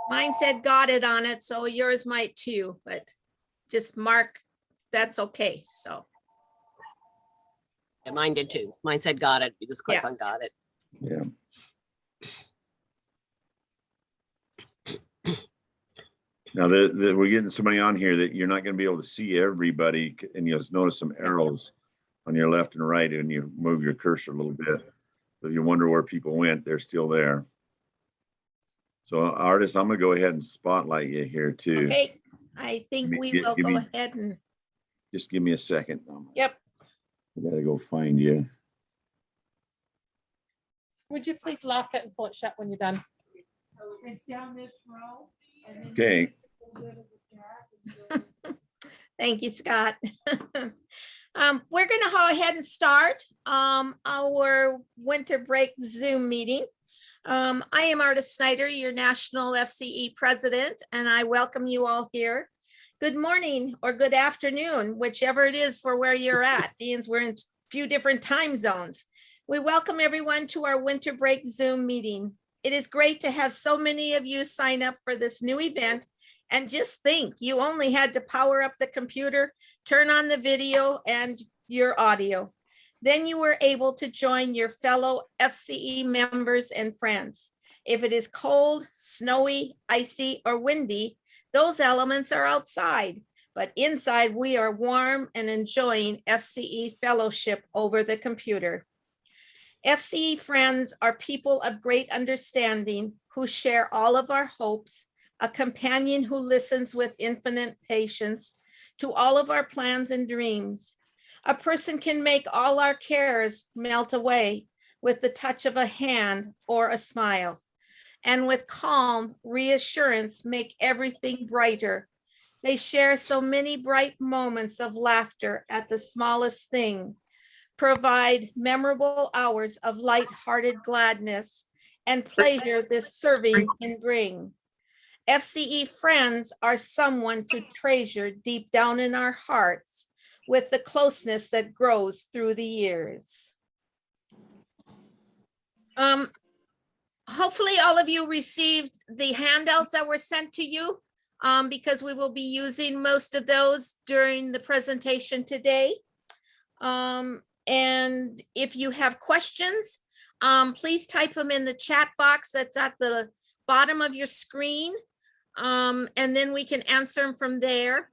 Mine said got it on it, so yours might too, but just mark, that's okay, so. Yeah, mine did too. Mine said got it. You just click Yeah. on got it. Yeah. Now we're getting somebody on here that you're not going to be able to see everybody, and you'll notice some arrows on your left and right, and you move your cursor a little bit. So if you wonder where people went, they're still there. So artists, I'm going to go ahead and spotlight you here too. Okay, I think we will go ahead and. Just give me a second. Yep. I gotta go find you. Would you please lock it and pull it shut when you're done? It's down this row. Okay. Thank you, Scott. We're going to go ahead and start our winter break Zoom meeting. I am Artis Snyder, your National FCE President, and I welcome you all here. Good morning or good afternoon, whichever it is for where you're at, means we're in a few different time zones. We welcome everyone to our winter break Zoom meeting. It is great to have so many of you sign up for this new event. And just think, you only had to power up the computer, turn on the video and your audio. Then you were able to join your fellow FCE members and friends. If it is cold, snowy, icy, or windy, those elements are outside. But inside, we are warm and enjoying FCE fellowship over the computer. FCE friends are people of great understanding who share all of our hopes, a companion who listens with infinite patience to all of our plans and dreams. A person can make all our cares melt away with the touch of a hand or a smile, and with calm reassurance make everything brighter. They share so many bright moments of laughter at the smallest thing, provide memorable hours of light-hearted gladness and pleasure this serving can bring. FCE friends are someone to treasure deep down in our hearts with the closeness that grows through the years. Hopefully all of you received the handouts that were sent to you because we will be using most of those during the presentation today. And if you have questions, please type them in the chat box that's at the bottom of your screen. And then we can answer them from there.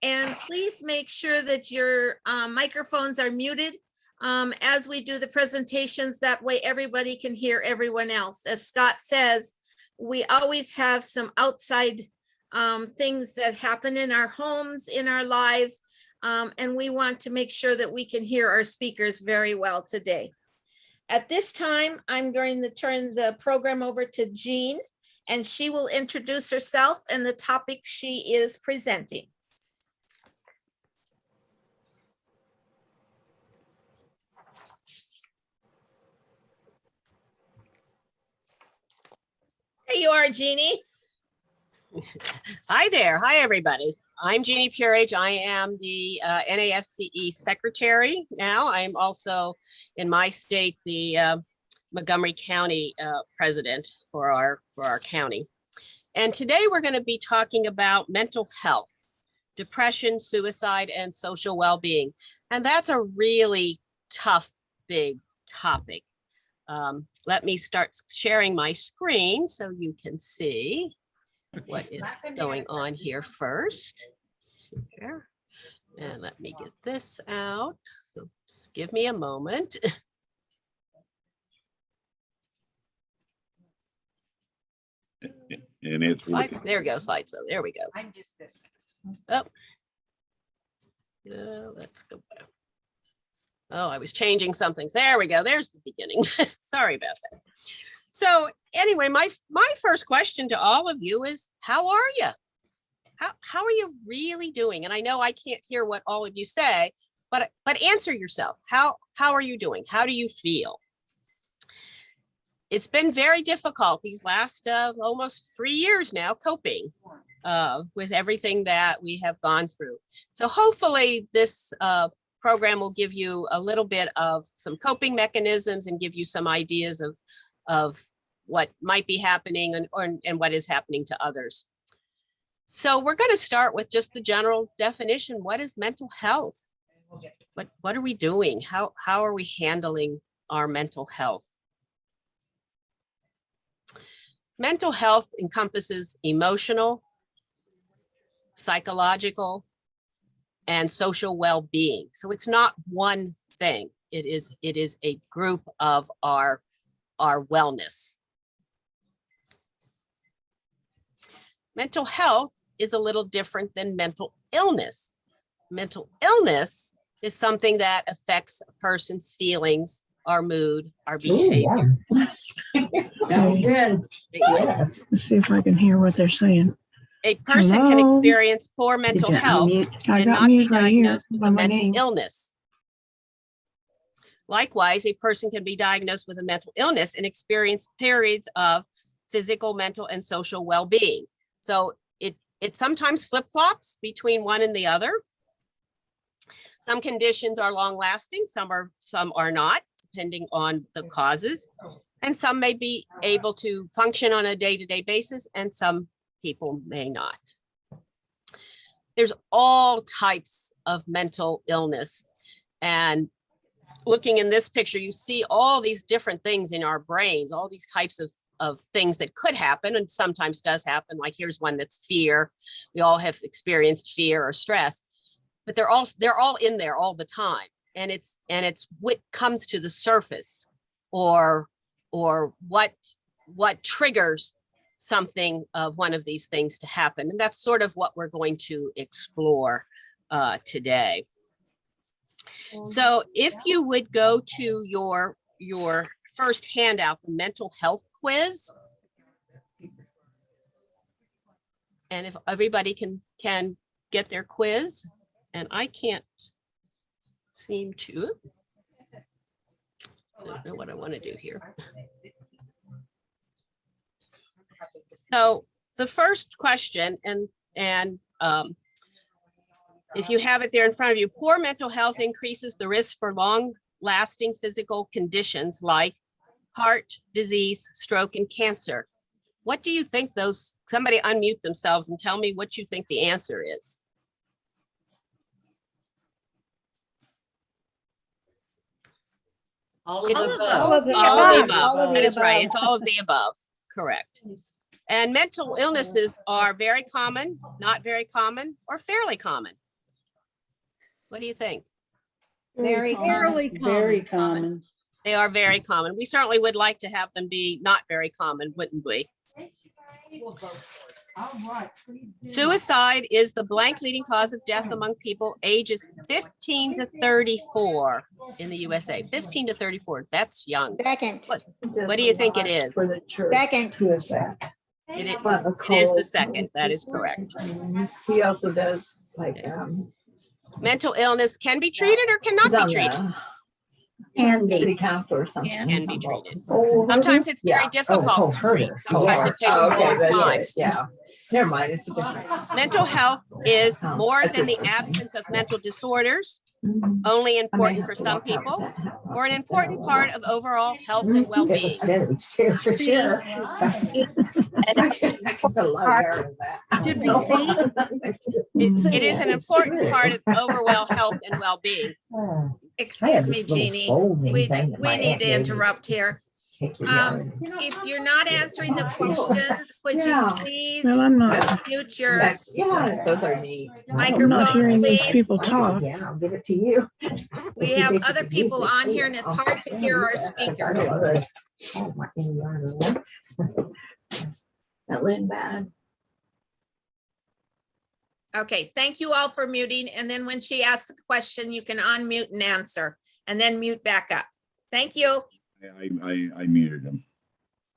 And please make sure that your microphones are muted as we do the presentations. That way everybody can hear everyone else. As Scott says, we always have some outside things that happen in our homes, in our lives. And we want to make sure that we can hear our speakers very well today. At this time, I'm going to turn the program over to Jean, and she will introduce herself and the topic she is presenting. There you are, Jeannie. Hi there. Hi, everybody. I'm Jeannie Purage. I am the NAFCE secretary now. I'm also in my state the Montgomery County president for our county. And today we're going to be talking about mental health, depression, suicide, and social well-being. And that's a really tough, big topic. Let me start sharing my screen so you can see what is going on here first. Here. And let me get this out. So just give me a moment. And it's slides. There we go, slideshow. There we go. I'm just this. Oh. Let's go back. Oh, I was changing something. There we go. There's the beginning. Sorry about that. So anyway, my first question to all of you is, how are you? How are you really doing? And I know I can't hear what all of you say, but answer yourself. How are you doing? How do you feel? It's been very difficult these last almost 3 years now, coping with everything that we have gone through. So hopefully this program will give you a little bit of some coping mechanisms and give you some ideas of what might be happening and what is happening to others. So we're going to start with just the general definition. What is mental health? What are we doing? How are we handling our mental health? Mental health encompasses emotional, psychological, and social well-being. So it's not one thing. It is a group of our wellness. Mental health is a little different than mental illness. Mental illness is something that affects a person's feelings, our mood, our behavior. Sounds good. Yes. Let's see if I can hear what they're saying. A person can Hello? experience poor mental Did you health unmute? I and got not be mute right here diagnosed with by a my mental name. illness. Likewise, a person can be diagnosed with a mental illness and experience periods of physical, mental, and social well-being. So it sometimes flip-flops between one and the other. Some conditions are long-lasting, some are not, depending on the causes. And some may be able to function on a day-to-day basis, and some people may not. There's all types of mental illness. And looking in this picture, you see all these different things in our brains, all these types of things that could happen and sometimes does happen. Like here's one that's fear. We all have experienced fear or stress, but they're all in there all the time. And it's what comes to the surface or what triggers something of one of these things to happen. And that's sort of what we're going to explore today. So if you would go to your first handout, the mental health quiz. And if everybody can get their quiz, and I can't seem to, I don't know what I want to do here. So the first question, and if you have it there in front of you, poor mental health increases the risk for long-lasting physical conditions like heart disease, stroke, and cancer. What do you think those, somebody unmute themselves and tell me what you think the answer is. All of the above. All of the All of the above. All of above. the That is right. above. It's all of the above. Correct. And mental illnesses are very common, not very common, or fairly common. What do you think? Very Fairly Very common. They are very common. We certainly would like to have them be not very common, wouldn't we? All right. Please do. Suicide is the blank leading cause of death among people ages 15 to 34 in the USA. 15 to 34, that's young. Second, What do you think it is? For the church. second, Who is that? It is the second, that is correct. He also does like, Mental illness can be treated or cannot be treated. city council or something. Can be treated. Oh, Sometimes it's very yeah. difficult to treat. Sometimes it takes a Oh, okay, long that time. is, yeah. Never mind, it's a different. Mental health is more That's than the different. absence of mental disorders, Mhm. only I may important have for to some walk out people, with that. or an important part of overall health and well-being. It's true, for sure. I could put a lot of hair in that. Did we see? It is an important part of overall health and well-being. Excuse me, Jeannie. We need to interrupt here. If you're not answering the questions, would you Yeah. please Well, I'm not, mute your yeah, those are neat. I'm not microphone, hearing these please? people talk. Yeah, I'll give it to you. We have other people on here and it's hard to hear our speaker. Oh, my God. That went bad. Okay, thank you all for muting. And then when she asks the question, you can unmute and answer and then mute back up. Thank you. I muted them.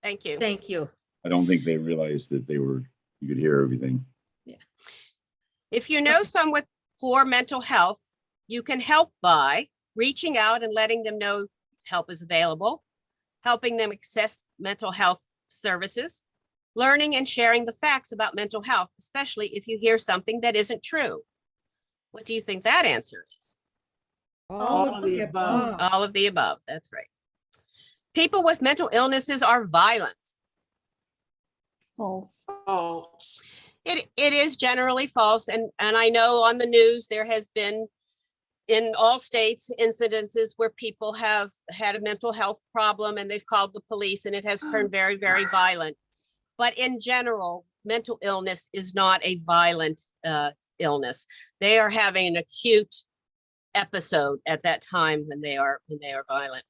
Thank you. Thank you. I don't think they realized that you could hear everything. If you know someone with poor mental health, you can help by reaching out and letting them know help is available, helping them access mental health services, learning and sharing the facts about mental health, especially if you hear something that isn't true. What do you think that answer is? All of the above. All of the above, that's right. People with mental illnesses are violent. False. False. It is generally false. And I know on the news, there has been in all states incidences where people have had a mental health problem and they've called the police and it has turned very, very violent. But in general, mental illness is not a violent illness. They are having an acute episode at that time when they are violent.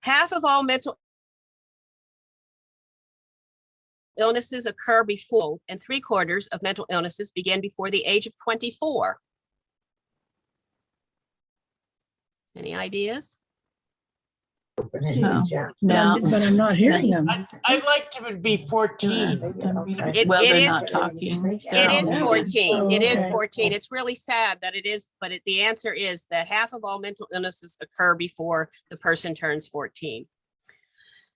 Half of all mental illnesses occur before, and 3/4 of mental illnesses begin before the age of 24. Any ideas? No. But I'm not hearing them. I'd like to be 14. Well, It they're is- not talking. It is Yeah. 14. It is Okay. 14. It's really sad that it is, but the answer is that half of all mental illnesses occur before the person turns 14.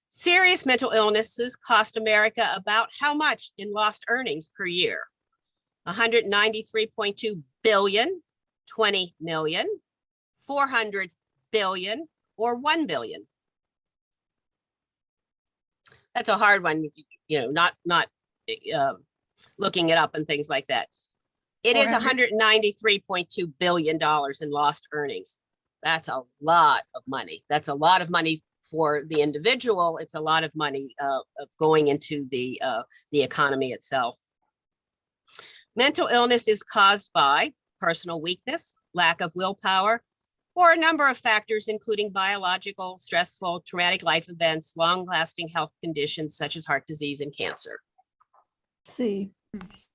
Serious mental illnesses cost America about how much in lost earnings per year? 193.2 billion, 20 million, 400 billion, or 1 billion. That's a hard one, not looking it up and things like that. It is 193.2 billion dollars in lost earnings. That's a lot of money. That's a lot of money for the individual. It's a lot of money of going into the economy itself. Mental illness is caused by personal weakness, lack of willpower, or a number of factors, including biological, stressful, traumatic life events, long-lasting health conditions such as heart disease and cancer. C.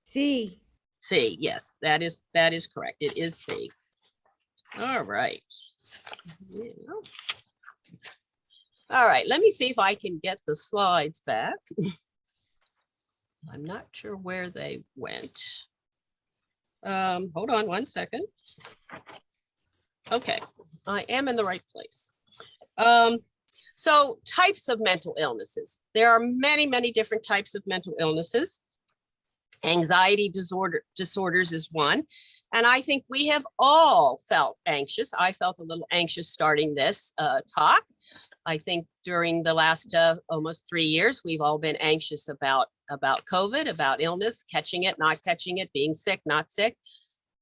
C. C, yes, that is correct. It is C. All right. Yeah. All right, let me see if I can get the slides back. I'm not sure where they went. Hold on one second. Okay, I am in the right place. So types of mental illnesses. There are many, many different types of mental illnesses. Anxiety disorders is one. And I think we have all felt anxious. I felt a little anxious starting this talk. I think during the last almost 3 years, we've all been anxious about COVID, about illness, catching it, not catching it, being sick, not sick.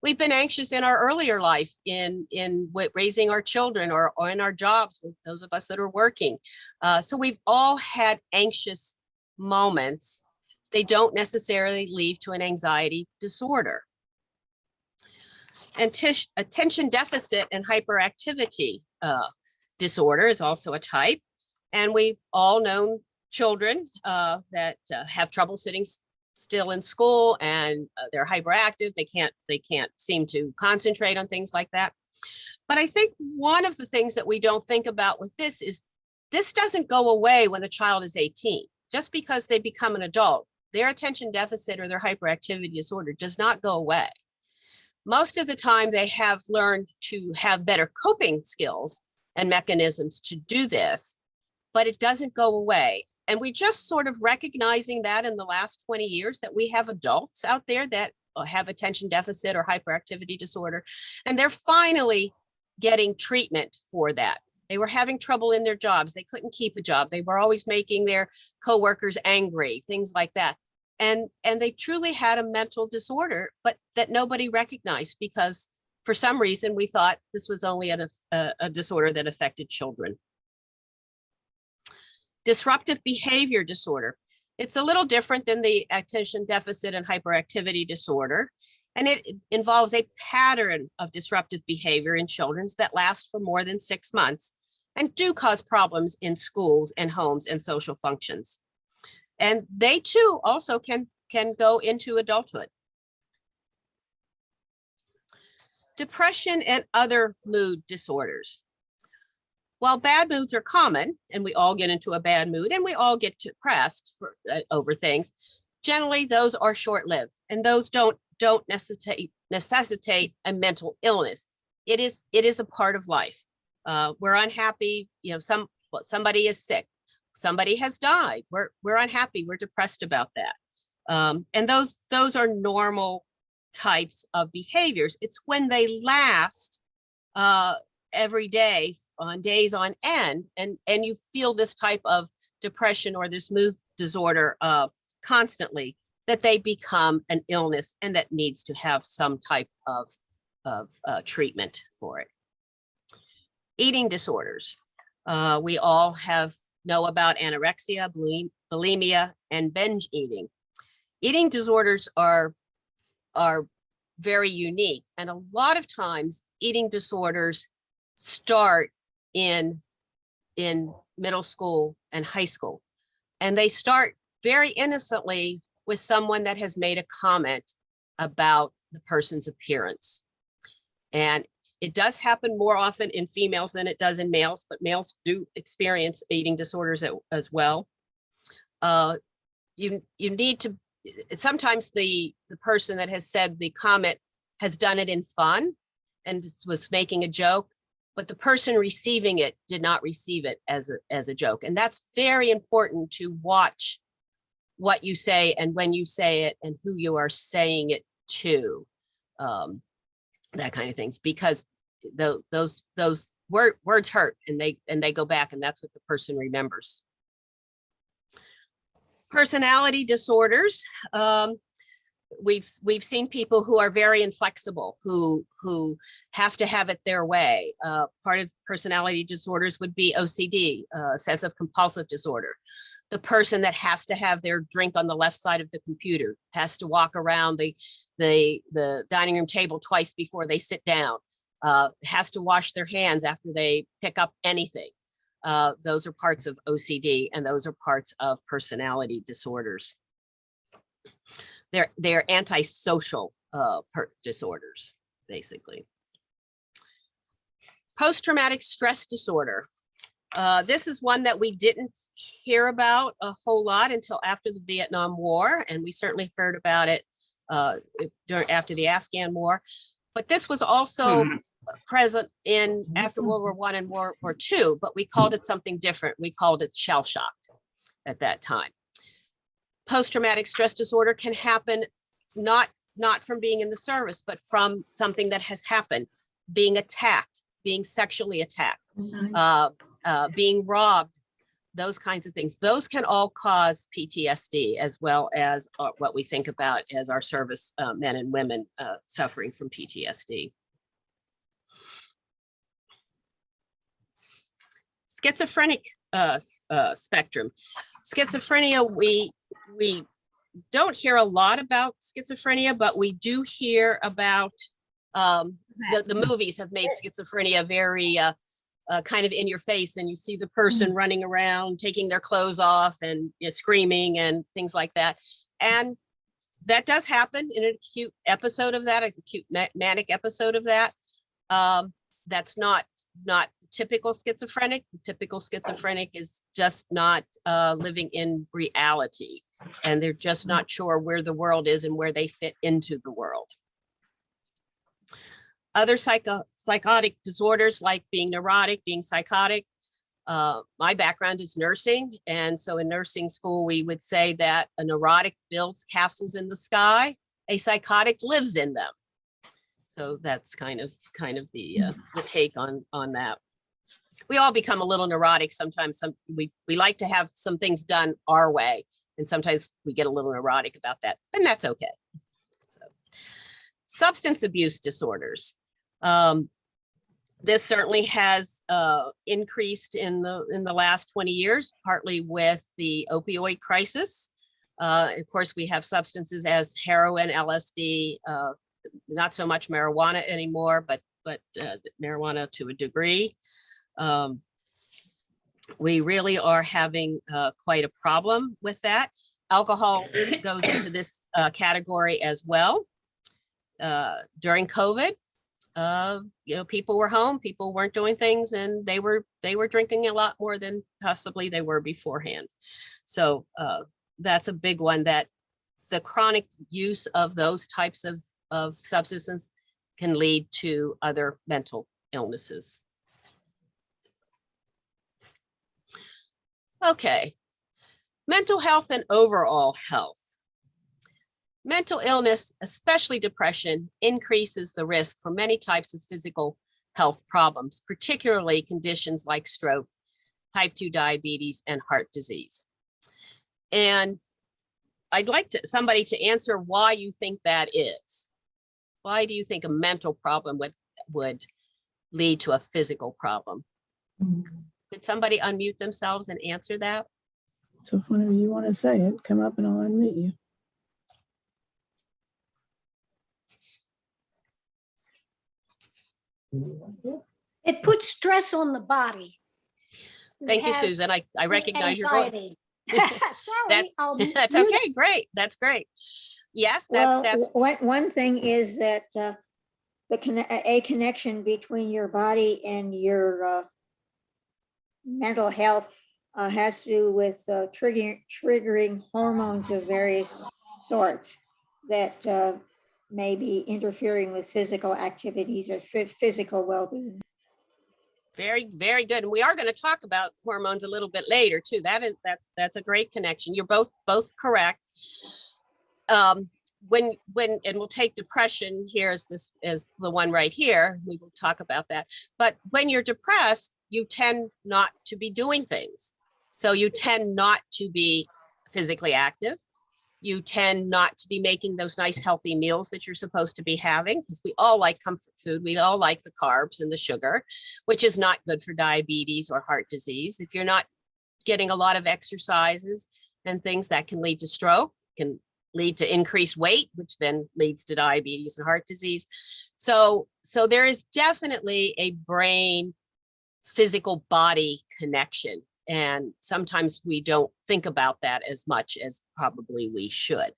We've been anxious in our earlier life in raising our children or in our jobs, with those of us that are working. So we've all had anxious moments. They don't necessarily lead to an anxiety disorder. Attention deficit and hyperactivity disorder is also a type. And we've all known children that have trouble sitting still in school and they're hyperactive. They can't seem to concentrate on things like that. But I think one of the things that we don't think about with this is this doesn't go away when a child is 18. Just because they become an adult, their attention deficit or their hyperactivity disorder does not go away. Most of the time they have learned to have better coping skills and mechanisms to do this, but it doesn't go away. And we just sort of recognizing that in the last 20 years that we have adults out there that have attention deficit or hyperactivity disorder, and they're finally getting treatment for that. They were having trouble in their jobs. They couldn't keep a job. They were always making their coworkers angry, things like that. And they truly had a mental disorder, but that nobody recognized because for some reason we thought this was only a disorder that affected children. Disruptive behavior disorder. It's a little different than the attention deficit and hyperactivity disorder. And it involves a pattern of disruptive behavior in children that lasts for more than 6 months and do cause problems in schools and homes and social functions. And they too also can go into adulthood. Depression and other mood disorders. While bad moods are common, and we all get into a bad mood, and we all get depressed over things, generally those are short-lived, and those don't necessitate a mental illness. It is a part of life. We're unhappy. Somebody is sick. Somebody has died. We're unhappy. We're depressed about that. And those are normal types of behaviors. It's when they last every day on days on end, and you feel this type of depression or this mood disorder constantly that they become an illness and that needs to have some type of treatment for it. Eating disorders. We all know about anorexia, bulimia, and binge eating. Eating disorders are very unique. And a lot of times eating disorders start in middle school and high school. And they start very innocently with someone that has made a comment about the person's appearance. And it does happen more often in females than it does in males, but males do experience eating disorders as well. You need to, sometimes the person that has said the comment has done it in fun and was making a joke, but the person receiving it did not receive it as a joke. And that's very important to watch what you say and when you say it and who you are saying it to, that kind of things, because those words hurt and they go back, and that's what the person remembers. Personality disorders. We've seen people who are very inflexible, who have to have it their way. Part of personality disorders would be OCD, obsessive compulsive disorder. The person that has to have their drink on the left side of the computer, has to walk around the dining room table twice before they sit down, has to wash their hands after they pick up anything. Those are parts of OCD, and those are parts of personality disorders. They're antisocial disorders, basically. Post-traumatic stress disorder. This is one that we didn't hear about a whole lot until after the Vietnam War, and we certainly heard about it after the Afghan War. But this was also present after World War I and World War II, but we called it something different. We called it shell shock at that time. Post-traumatic stress disorder can happen not from being in the service, but from something that has happened, being attacked, being sexually attacked, being robbed, those kinds of things. Those can all cause PTSD, as well as what we think about as our service men and women suffering from PTSD. Schizophrenic spectrum. Schizophrenia, we don't hear a lot about schizophrenia, but we do hear about the movies have made schizophrenia very kind of in your face, and you see the person running around, taking their clothes off and screaming and things like that. And that does happen in an acute episode of that, an acute manic episode of that. That's not the typical schizophrenic. The typical schizophrenic is just not living in reality, and they're just not sure where the world is and where they fit into the world. Other psychotic disorders, like being neurotic, being psychotic. My background is nursing. And so in nursing school, we would say that a neurotic builds castles in the sky, a psychotic lives in them. So that's kind of the take on that. We all become a little neurotic sometimes. We like to have some things done our way, and sometimes we get a little neurotic about that, and that's okay. So, substance abuse disorders. This certainly has increased in the last 20 years, partly with the opioid crisis. Of course, we have substances as heroin, LSD, not so much marijuana anymore, but marijuana to a degree. We really are having quite a problem with that. Alcohol goes into this category as well. During COVID, people were home, people weren't doing things, and they were drinking a lot more than possibly they were beforehand. So that's a big one, that the chronic use of those types of substances can lead to other mental illnesses. Okay, mental health and overall health. Mental illness, especially depression, increases the risk for many types of physical health problems, particularly conditions like stroke, type 2 diabetes, and heart disease. And I'd like somebody to answer why you think that is. Why do you think a mental problem would lead to a physical problem? Could somebody unmute themselves and answer that? So if whenever you want to say it, come up and I'll unmute you. It puts stress on the body. Thank you, have Susan. I recognize your voice. anxiety. Sorry, That's okay. Great. That's great. Yes, that's One thing is that a connection between your body and your mental health has to do with triggering hormones of various sorts that may be interfering with physical activities or physical well-being. very, very good. And we are going to talk about hormones a little bit later too. That's a great connection. You're both correct. When and we'll take depression here as the one right here. We will talk about that. But when you're depressed, you tend not to be doing things. So you tend not to be physically active. You tend not to be making those nice healthy meals that you're supposed to be having, because we all like comfort food. We all like the carbs and the sugar, which is not good for diabetes or heart disease. If you're not getting a lot of exercises and things, that can lead to stroke, can lead to increased weight, which then leads to diabetes and heart disease. So there is definitely a brain physical body connection. And sometimes we don't think about that as much as probably we should.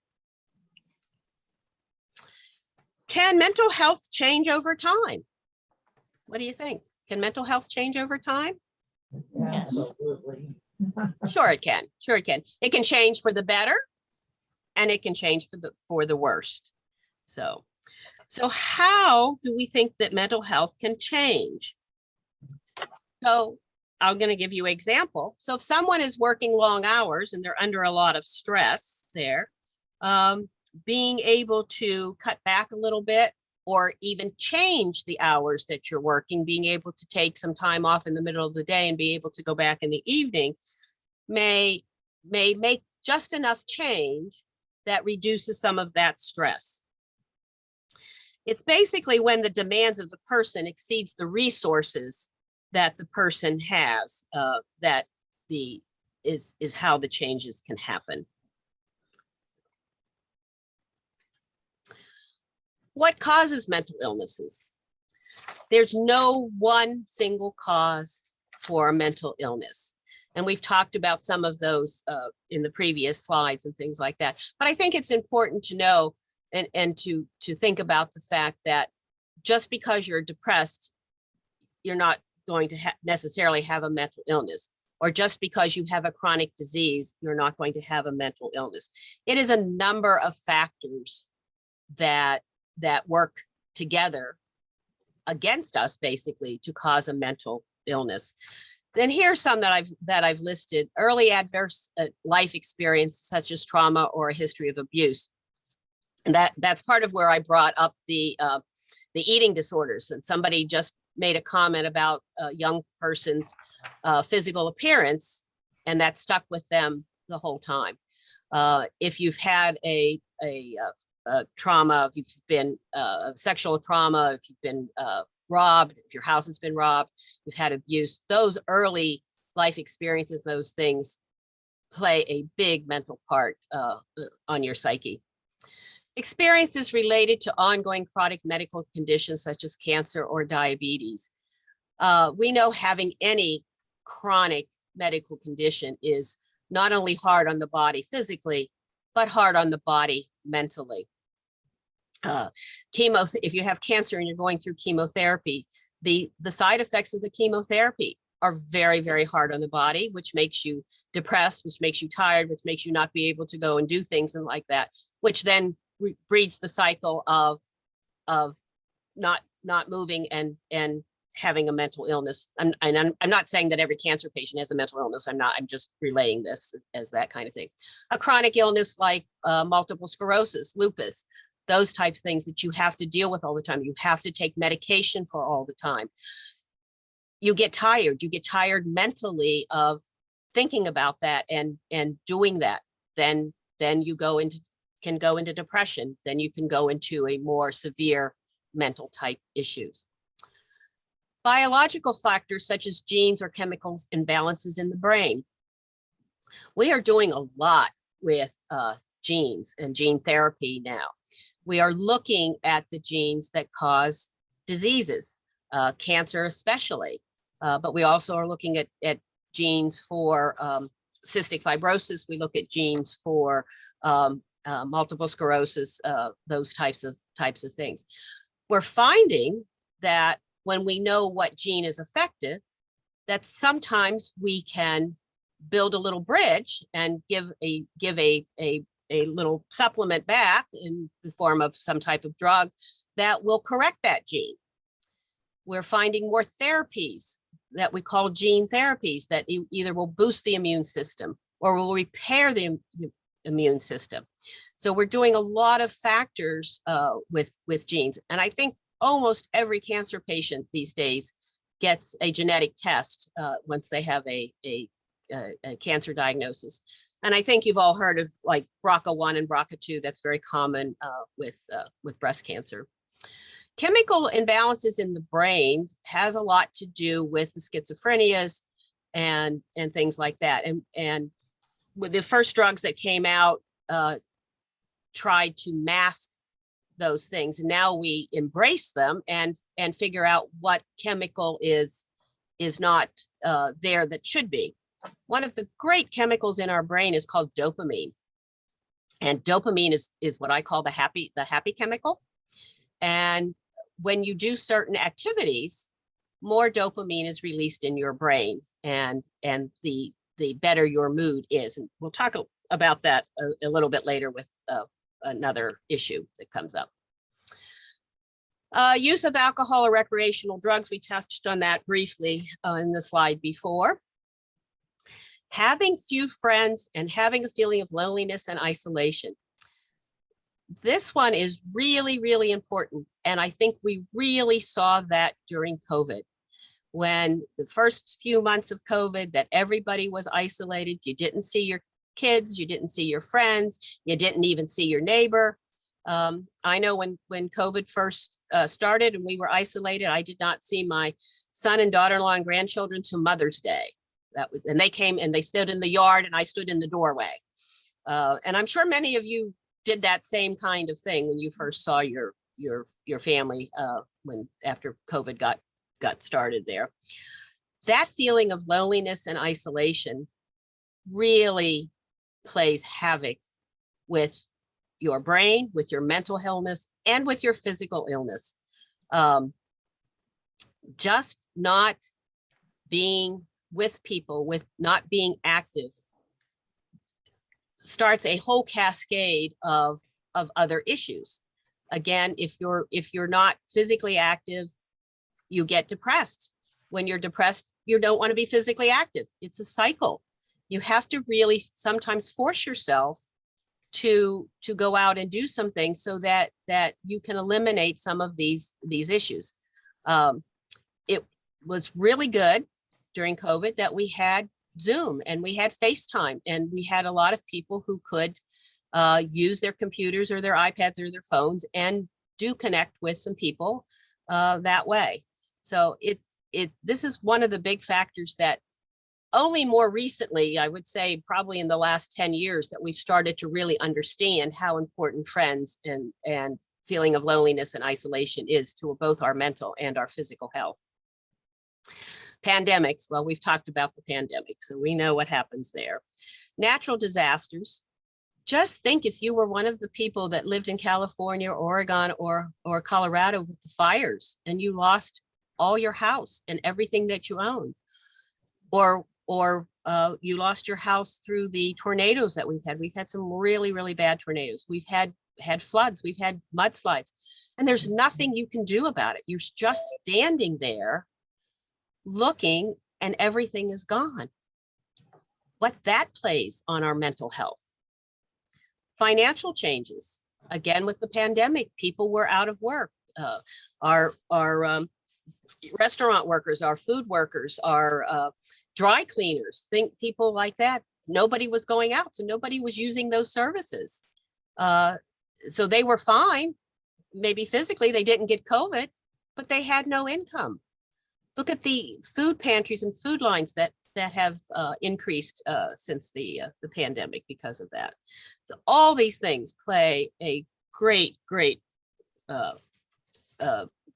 Can mental health change over time? What do you think? Can mental health change over time? Absolutely. Sure it can. Sure it can. It can change for the better, and it can change for the worst. So how do we think that mental health can change? So I'm going to give you an example. So if someone is working long hours and they're under a lot of stress there, being able to cut back a little bit or even change the hours that you're working, being able to take some time off in the middle of the day and be able to go back in the evening may make just enough change that reduces some of that stress. It's basically when the demands of the person exceeds the resources that the person has, that is how the changes can happen. What causes mental illnesses? There's no one single cause for a mental illness. And we've talked about some of those in the previous slides and things like that. But I think it's important to know and to think about the fact that just because you're depressed, you're not going to necessarily have a mental illness, or just because you have a chronic disease, you're not going to have a mental illness. It is a number of factors that work together against us, basically, to cause a mental illness. Then here's some that I've listed: early adverse life experience, such as trauma or a history of abuse. And that's part of where I brought up the eating disorders. And somebody just made a comment about a young person's physical appearance, and that stuck with them the whole time. If you've had a trauma, if you've been sexual trauma, if you've been robbed, if your house has been robbed, you've had abuse, those early life experiences, those things play a big mental part on your psyche. Experiences related to ongoing chronic medical conditions such as cancer or diabetes. We know having any chronic medical condition is not only hard on the body physically, but hard on the body mentally. If you have cancer and you're going through chemotherapy, the side effects of the chemotherapy are very, very hard on the body, which makes you depressed, which makes you tired, which makes you not be able to go and do things and like that, which then breeds the cycle of not moving and having a mental illness. I'm not saying that every cancer patient has a mental illness. I'm just relaying this as that kind of thing. A chronic illness like multiple sclerosis, lupus, those types of things that you have to deal with all the time. You have to take medication for all the time. You get tired. You get tired mentally of thinking about that and doing that. Then then you can go into depression, then you can go into a more severe mental type issues. Biological factors such as genes or chemicals imbalances in the brain. We are doing a lot with genes and gene therapy now. We are looking at the genes that cause diseases, cancer especially, but we also are looking at genes for cystic fibrosis. We look at genes for multiple sclerosis, those types of things. We're finding that when we know what gene is affected, that sometimes we can build a little bridge and give a little supplement back in the form of some type of drug that will correct that gene. We're finding more therapies that we call gene therapies that either will boost the immune system or will repair the immune system. So we're doing a lot of factors with genes. And I think almost every cancer patient these days gets a genetic test once they have a cancer diagnosis. And I think you've all heard of like BRCA1 and BRCA2. That's very common with breast cancer. Chemical imbalances in the brain has a lot to do with the schizophrenias and things like that. And with the first drugs that came out tried to mask those things. And now we embrace them and figure out what chemical is not there that should be. One of the great chemicals in our brain is called dopamine. And dopamine is what I call the happy chemical. And when you do certain activities, more dopamine is released in your brain, and the better your mood is. And we'll talk about that a little bit later with another issue that comes up. Use of alcohol or recreational drugs, we touched on that briefly in the slide before. Having few friends and having a feeling of loneliness and isolation. This one is really, really important. And I think we really saw that during COVID. When the first few months of COVID that everybody was isolated, you didn't see your kids, you didn't see your friends, you didn't even see your neighbor. I know when COVID first started and we were isolated, I did not see my son and daughter-in-law and grandchildren till Mother's Day. And they came and they stood in the yard and I stood in the doorway. And I'm sure many of you did that same kind of thing when you first saw your family after COVID got started there. That feeling of loneliness and isolation really plays havoc with your brain, with your mental illness, and with your physical illness. Just not being with people, with not being active, starts a whole cascade of other issues. Again, if you're not physically active, you get depressed. When you're depressed, you don't want to be physically active. It's a cycle. You have to really sometimes force yourself to go out and do something so that you can eliminate some of these issues. It was really good during COVID that we had Zoom and we had FaceTime, and we had a lot of people who could use their computers or their iPads or their phones and do connect with some people that way. So this is one of the big factors that only more recently, I would say probably in the last 10 years, that we've started to really understand how important friends and feeling of loneliness and isolation is to both our mental and our physical health. Pandemics, well, we've talked about the pandemic, so we know what happens there. Natural disasters. Just think if you were one of the people that lived in California, Oregon, or Colorado with the fires, and you lost all your house and everything that you own, or you lost your house through the tornadoes that we've had. We've had some really, really bad tornadoes. We've had floods, we've had mudslides, and there's nothing you can do about it. You're just standing there looking and everything is gone. What that plays on our mental health. Financial changes. Again, with the pandemic, people were out of work. Our restaurant workers, our food workers, our dry cleaners, think people like that nobody was going out, so nobody was using those services. So they were fine. Maybe physically they didn't get COVID, but they had no income. Look at the food pantries and food lines that have increased since the pandemic because of that. So all these things play a great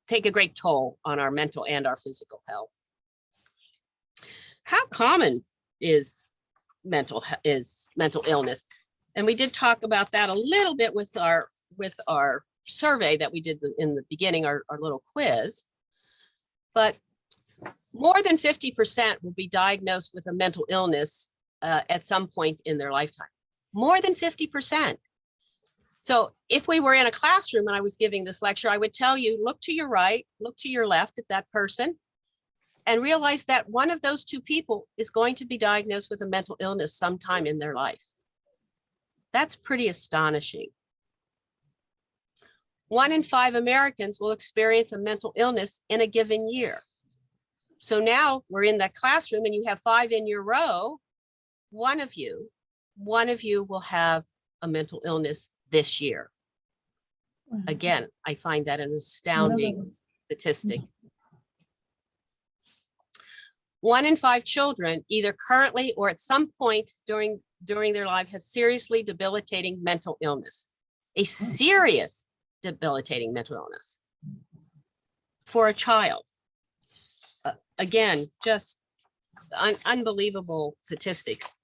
take a great toll on our mental and our physical health. How common is mental illness? And we did talk about that a little bit with our survey that we did in the beginning, our little quiz. But more than 50% will be diagnosed with a mental illness at some point in their lifetime. More than 50%. So if we were in a classroom and I was giving this lecture, I would tell you, look to your right, look to your left at that person, and realize that one of those two people is going to be diagnosed with a mental illness sometime in their life. That's pretty astonishing. 1 in 5 Americans will experience a mental illness in a given year. So now we're in that classroom and you have 5 in your row. One of you will have a mental illness this year. Wow. Again, I find that an astounding statistic. 1 in 5 children, either currently or at some point during their life, have seriously debilitating mental illness. A serious debilitating mental illness for a child. Again, just unbelievable statistics.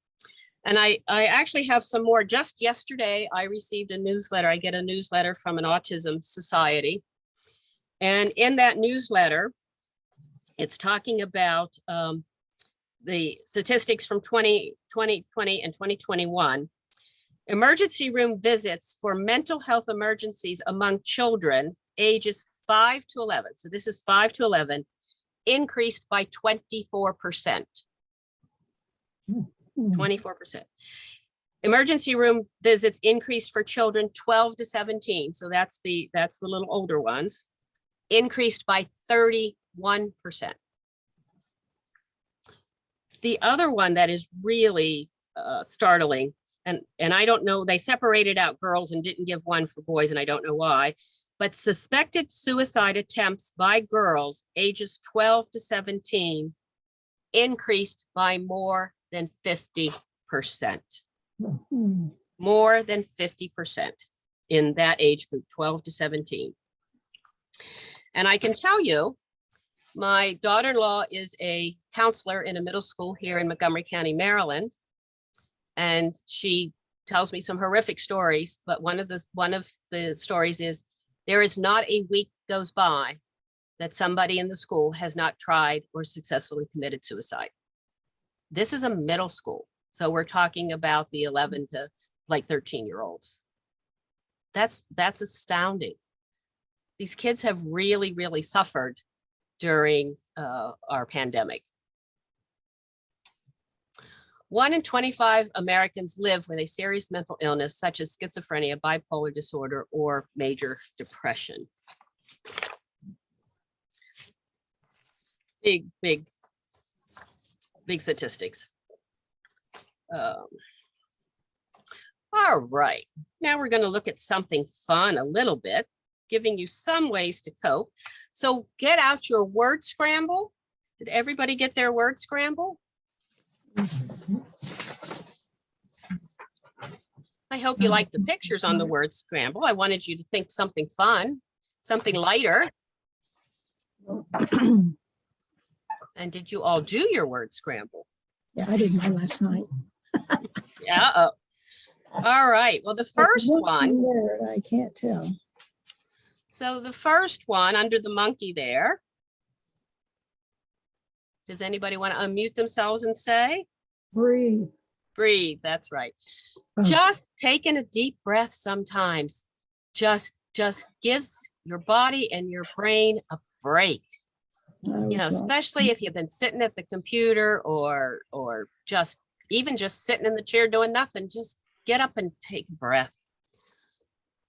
And I actually have some more. Just yesterday, I received a newsletter. I get a newsletter from an autism society. And in that newsletter, it's talking about the statistics from 2020 and 2021. Emergency room visits for mental health emergencies among children ages 5 to 11. So this is 5 to 11, increased by 24%. 24%. Emergency room visits increased for children 12 to 17. So that's the little older ones, increased by 31%. The other one that is really startling, and I don't know, they separated out girls and didn't give one for boys, and I don't know why, but suspected suicide attempts by girls ages 12 to 17 increased by more than 50%. More than 50% in that age group, 12 to 17. And I can tell you, my daughter-in-law is a counselor in a middle school here in Montgomery County, Maryland. And she tells me some horrific stories, but one of the stories is there is not a week goes by that somebody in the school has not tried or successfully committed suicide. This is a middle school. So we're talking about the 11 to like 13-year-olds. That's astounding. These kids have really, really suffered during our pandemic. 1 in 25 Americans live with a serious mental illness, such as schizophrenia, bipolar disorder, or major depression. Big statistics. All right, now we're going to look at something fun a little bit, giving you some ways to cope. So get out your word scramble. Did everybody get their word scramble? I hope you like the pictures on the word scramble. I wanted you to think something fun, something lighter. And did you all do your word scramble? Yeah, I did mine last night. Yeah. All right. Well, the first one. Word, I can't tell. So the first one under the monkey there. Does anybody want to unmute themselves and say? Breathe. Breathe. That's right. Oh. Just taking a deep breath sometimes just gives your body and your brain a break. You know, especially if you've been sitting at the computer or just sitting in the chair doing nothing, just get up and take a breath.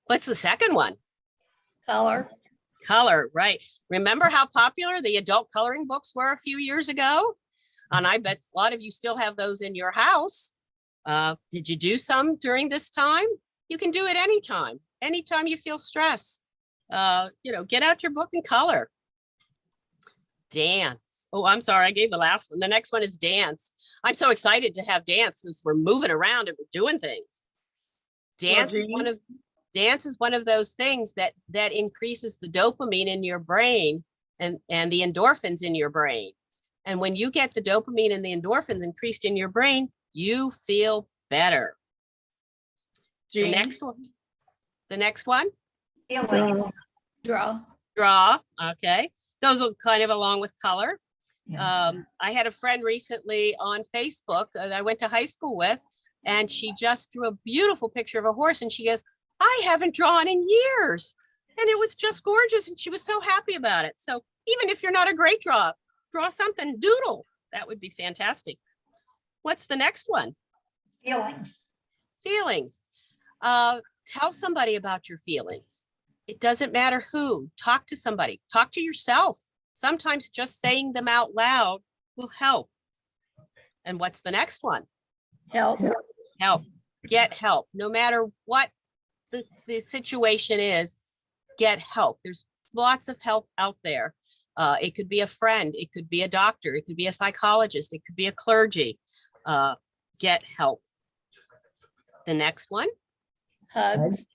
What's the second one? Color. Color, right. Remember how popular the adult coloring books were a few years ago? And I bet a lot of you still have those in your house. Did you do some during this time? You can do it anytime you feel stress. Get out your book and color. Dance. Oh, I'm sorry, I gave the last one. The next one is dance. I'm so excited to have dance since we're moving around and we're doing things. Dance is one of those things that increases the dopamine in your brain and the endorphins in your brain. And when you get the dopamine and the endorphins increased in your brain, you feel better. The next one. Feelings. Draw. Okay. Goes kind of along with color. I had a friend recently on Facebook that I went to high school with, and she just drew a beautiful picture of a horse. And she goes, I haven't drawn in years. And it was just gorgeous. And she was so happy about it. So even if you're not a great draw something, doodle. That would be fantastic. What's the next one? Feelings. Tell somebody about your feelings. It doesn't matter who. Talk to somebody. Talk to yourself. Sometimes just saying them out loud will help. And what's the next one? Help. Get help. No matter what the situation is, get help. There's lots of help out there. It could be a friend. It could be a doctor. It could be a psychologist. It could be a clergy. Get help. The next one. Hugs.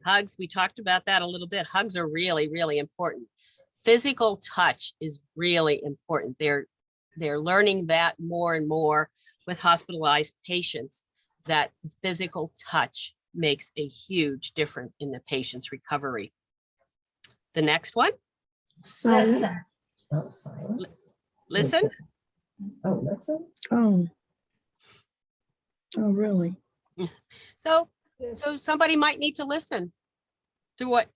Hugs. We talked about that a little bit. Hugs are really, really important. Physical touch is really important. They're learning that more and more with hospitalized patients, that the physical touch makes a huge difference in the patient's recovery. The next one. Silent. Listen. Listen. Oh, really? So somebody might need to listen to what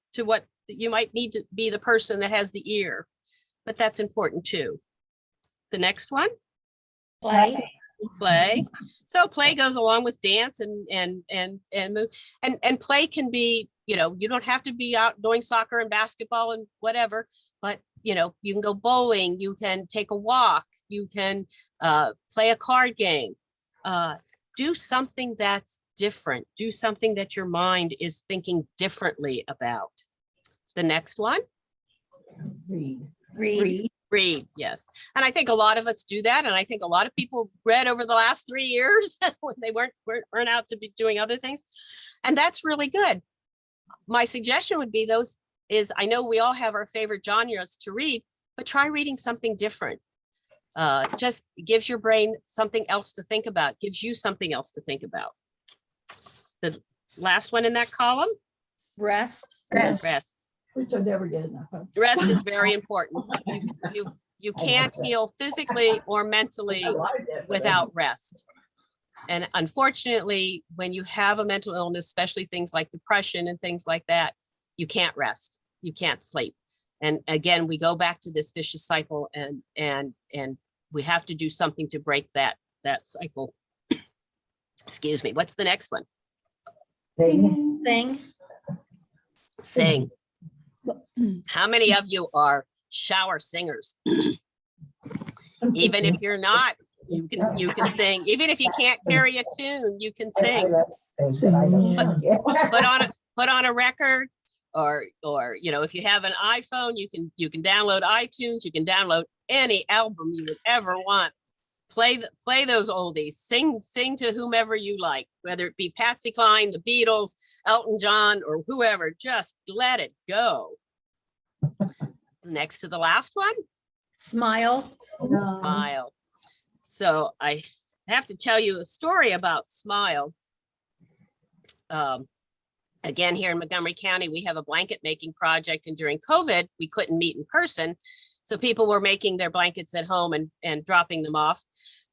you might need to be the person that has the ear, but that's important too. The next one. Play. So play goes along with dance and move, and play can be, you don't have to be out doing soccer and basketball and whatever, but you can go bowling, you can take a walk, you can play a card game, do something that's different, do something that your mind is thinking differently about. The next one. Read, yes. And I think a lot of us do that. And I think a lot of people read over the last 3 years when they weren't out to be doing other things. And that's really good. My suggestion would be I know we all have our favorite genres to read, but try reading something different. Just gives your brain something else to think about, gives you something else to think about. The last one in that column. Rest. Which I never get enough of. Rest is very important. You can't heal physically or mentally without rest. And unfortunately, when you have a mental illness, especially things like depression and things like that, you can't rest. You can't sleep. And again, we go back to this vicious cycle, and we have to do something to break that cycle. Excuse me. What's the next one? Thing. How many of you are shower singers? Even if you're not, you can sing. Even if you can't carry a tune, you can sing. Put on a record, or if you have an iPhone, you can download iTunes. You can download any album you would ever want. Play those oldies. Sing to whomever you like, whether it be Patsy Cline, the Beatles, Elton John, or whoever. Just let it go. Next to the last one. Smile. Smile. So I have to tell you a story about Smile. Again, here in Montgomery County, we have a blanket making project, and during COVID, we couldn't meet in person. So people were making their blankets at home and dropping them off.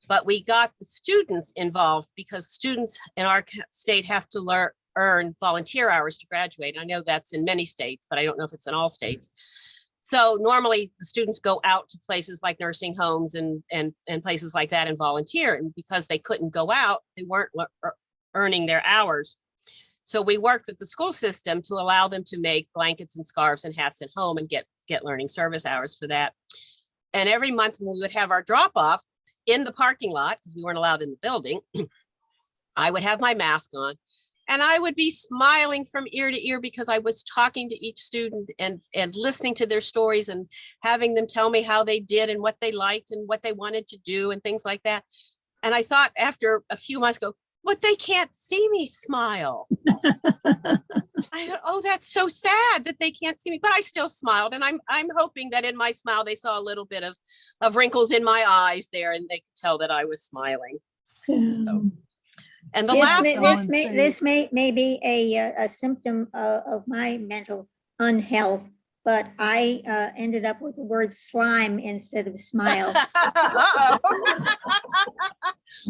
But we got the students involved, because students in our state have to earn volunteer hours to graduate. I know that's in many states, but I don't know if it's in all states. So normally the students go out to places like nursing homes and places like that and volunteer. And because they couldn't go out, they weren't earning their hours. So we worked with the school system to allow them to make blankets and scarves and hats at home and get learning service hours for that. And every month when we would have our drop off, in the parking lot, because we weren't allowed in the building, I would have my mask on and I would be smiling from ear to ear because I was talking to each student and listening to their stories and having them tell me how they did and what they liked and what they wanted to do and things like that. And I thought after a few months but they can't see me smile. I thought, oh, that's so sad that they can't see me, but I still smiled. And I'm hoping that in my smile, they saw a little bit of wrinkles in my eyes there and they could tell that I was smiling. So, and the last one. This may be a symptom of my mental unhealth, but I ended up with the word slime instead of smile.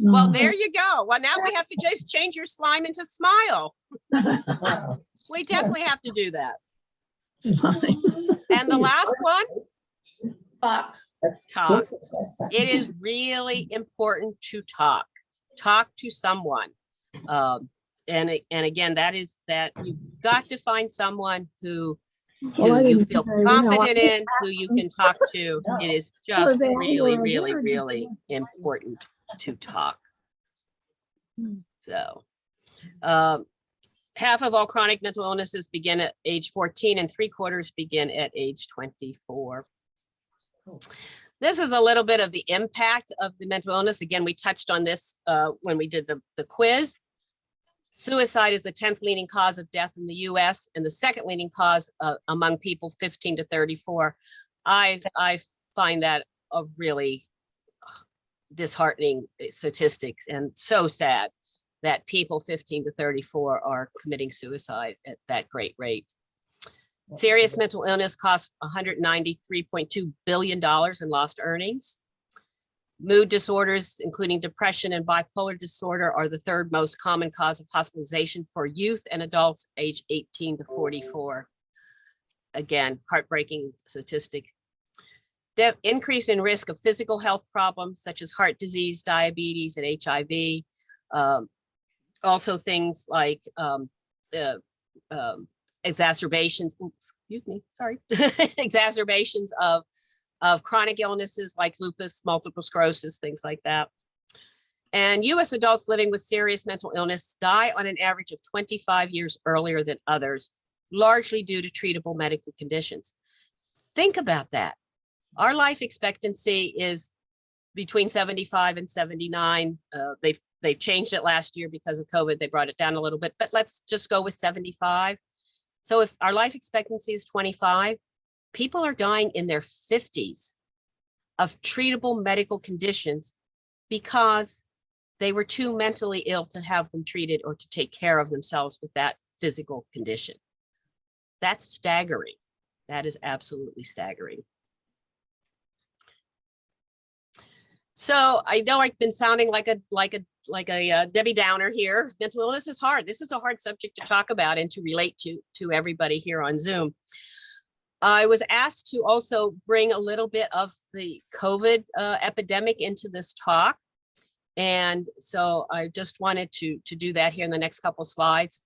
Well, there you go. Well, now we have to just change your slime into smile. We definitely have to do that. And the last one, talk. It is really important to talk to someone. And again, that is that you've got to find someone who you feel confident in, who you can talk to. It is just really, really, really important to talk. So half of all chronic mental illnesses begin at age 14 and 3/4 begin at age 24. This is a little bit of the impact of the mental illness. Again, we touched on this when we did the quiz. Suicide is the 10th leading cause of death in the US and the second leading cause among people 15 to 34. I find that a really disheartening statistics and so sad that people 15 to 34 are committing suicide at that great rate. Serious mental illness costs $193.2 billion in lost earnings. Mood disorders, including depression and bipolar disorder, are the third most common cause of hospitalization for youth and adults aged 18 to 44. Again, heartbreaking statistic. Increase in risk of physical health problems such as heart disease, diabetes, and HIV. Also things like exacerbations, exacerbations of chronic illnesses like lupus, multiple sclerosis, things like that. And US adults living with serious mental illness die on an average of 25 years earlier than others, largely due to treatable medical conditions. Think about that. Our life expectancy is between 75 and 79. They've changed it last year because of COVID. They brought it down a little bit, but let's just go with 75. So if our life expectancy is 25, people are dying in their 50s of treatable medical conditions because they were too mentally ill to have them treated or to take care of themselves with that physical condition. That's staggering. That is absolutely staggering. So I know I've been sounding like a Debbie Downer here. Mental illness is hard. This is a hard subject to talk about and to relate to everybody here on Zoom. I was asked to also bring a little bit of the COVID epidemic into this talk. And so I just wanted to do that here in the next couple slides.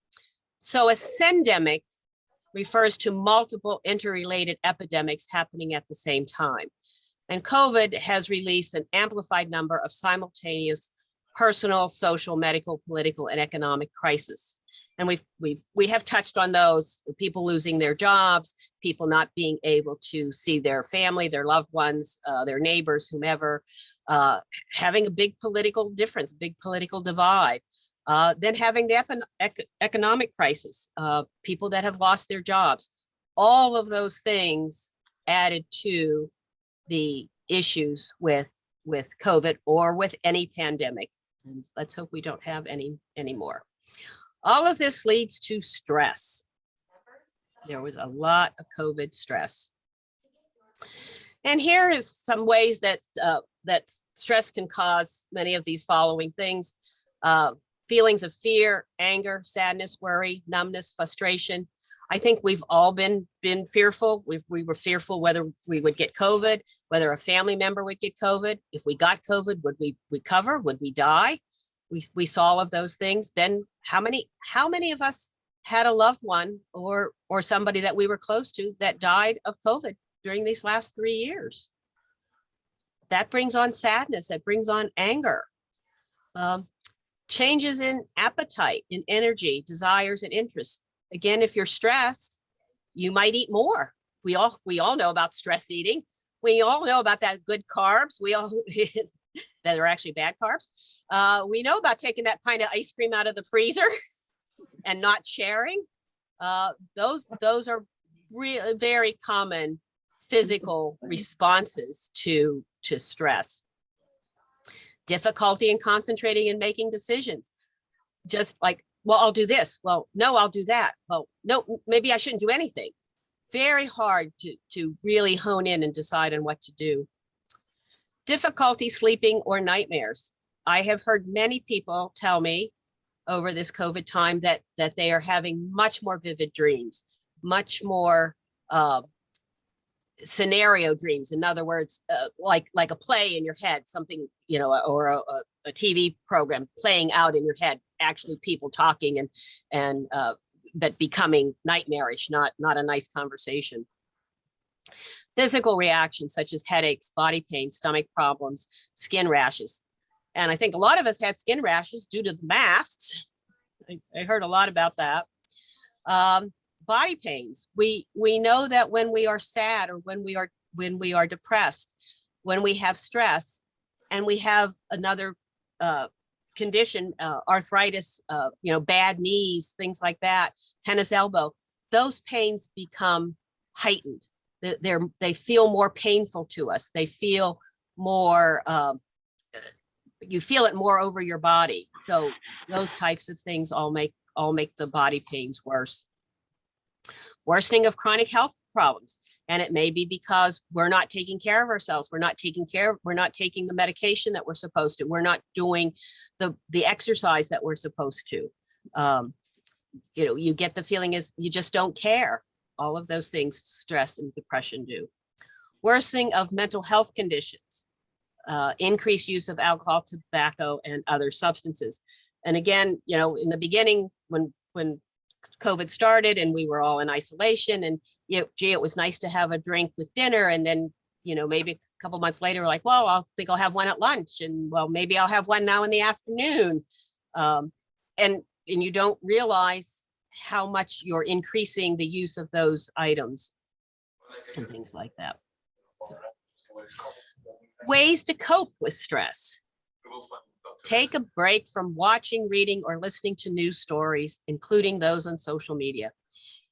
So a syndemic refers to multiple interrelated epidemics happening at the same time. And COVID has released an amplified number of simultaneous personal, social, medical, political, and economic crises. And we have touched on those: people losing their jobs, people not being able to see their family, their loved ones, their neighbors, whomever, having a big political difference, big political divide. Then having the economic crisis, people that have lost their jobs. All of those things added to the issues with COVID or with any pandemic. And let's hope we don't have any anymore. All of this leads to stress. There was a lot of COVID stress. And here is some ways that that stress can cause many of these following things. Feelings of fear, anger, sadness, worry, numbness, frustration. I think we've all been fearful. We were fearful whether we would get COVID, whether a family member would get COVID. If we got COVID, would we recover? Would we die? We saw all of those things. Then how many of us had a loved one or somebody that we were close to that died of COVID during these last 3 years? that brings on sadness, that brings on anger. Changes in appetite, in energy, desires, and interests. Again, if you're stressed, you might eat more. We all know about stress eating. We all know about that good carbs. We all that are actually bad carbs. We know about taking that pint of ice cream out of the freezer and not sharing. Those are really very common physical responses to stress. Difficulty in concentrating and making decisions. Just like, well, I'll do this. Well, no, I'll do that. Well, no, maybe I shouldn't do anything. Very hard to really hone in and decide on what to do. Difficulty sleeping or nightmares. I have heard many people tell me over this COVID time that they are having much more vivid dreams, much more scenario dreams. In other words, like a play in your head, something, you know, or a TV program playing out in your head, actually people talking and but becoming nightmarish, not a nice conversation. Physical reactions such as headaches, body pain, stomach problems, skin rashes. And I think a lot of us had skin rashes due to the masks. I heard a lot about that. Body pains. We know that when we are sad or when we are depressed, when we have stress, and we have another condition, arthritis, bad knees, things like that, tennis elbow, those pains become heightened. They feel more painful to us. They feel more, you feel it more over your body. So those types of things all make the body pains worse. Worsening of chronic health problems. And it may be because we're not taking care of ourselves. We're not taking the medication that we're supposed to. We're not doing the exercise that we're supposed to. You get the feeling is you just don't care. All of those things stress and depression do. Worsening of mental health conditions. Increased use of alcohol, tobacco, and other substances. And again, in the beginning, when COVID started and we were all in isolation, and it was nice to have a drink with dinner, and then maybe a couple months later we're like, well, I think I'll have one at lunch, and well, maybe I'll have one now in the afternoon, and you don't realize how much you're increasing the use of those items and things like that. So, ways to cope with stress. Take a break from watching, reading, or listening to news stories, including those on social media.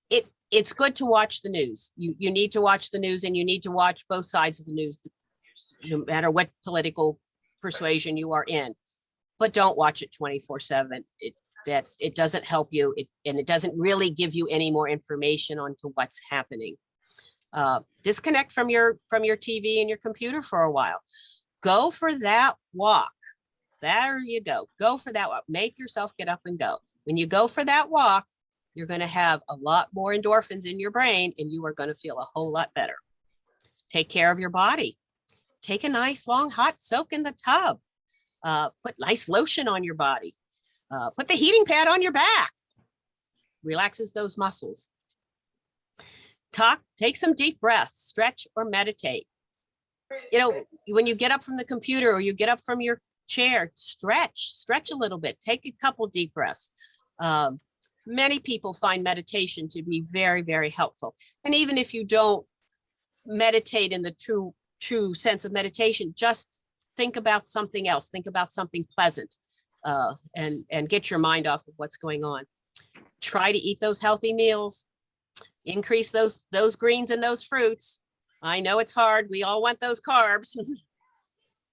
It's good to watch the news. You need to watch the news, and you need to watch both sides of the news, no matter what political persuasion you are in. But don't watch it 24/7. It doesn't help you, and it doesn't really give you any more information onto what's happening. Disconnect from your TV and your computer for a while. Go for that walk. There you go. Go for that walk. Make yourself get up and go. When you go for that walk, you're going to have a lot more endorphins in your brain, and you are going to feel a whole lot better. Take care of your body. Take a nice long hot soak in the tub. Put nice lotion on your body. Put the heating pad on your back. Relaxes those muscles. Take some deep breaths, stretch or meditate. When you get up from the computer or you get up from your chair, stretch a little bit, take a couple deep breaths. Many people find meditation to be very, very helpful. And even if you don't meditate in the true sense of meditation, just think about something else, think about something pleasant, and get your mind off of what's going on. Try to eat those healthy meals, increase those greens and those fruits. I know it's hard. We all want those carbs.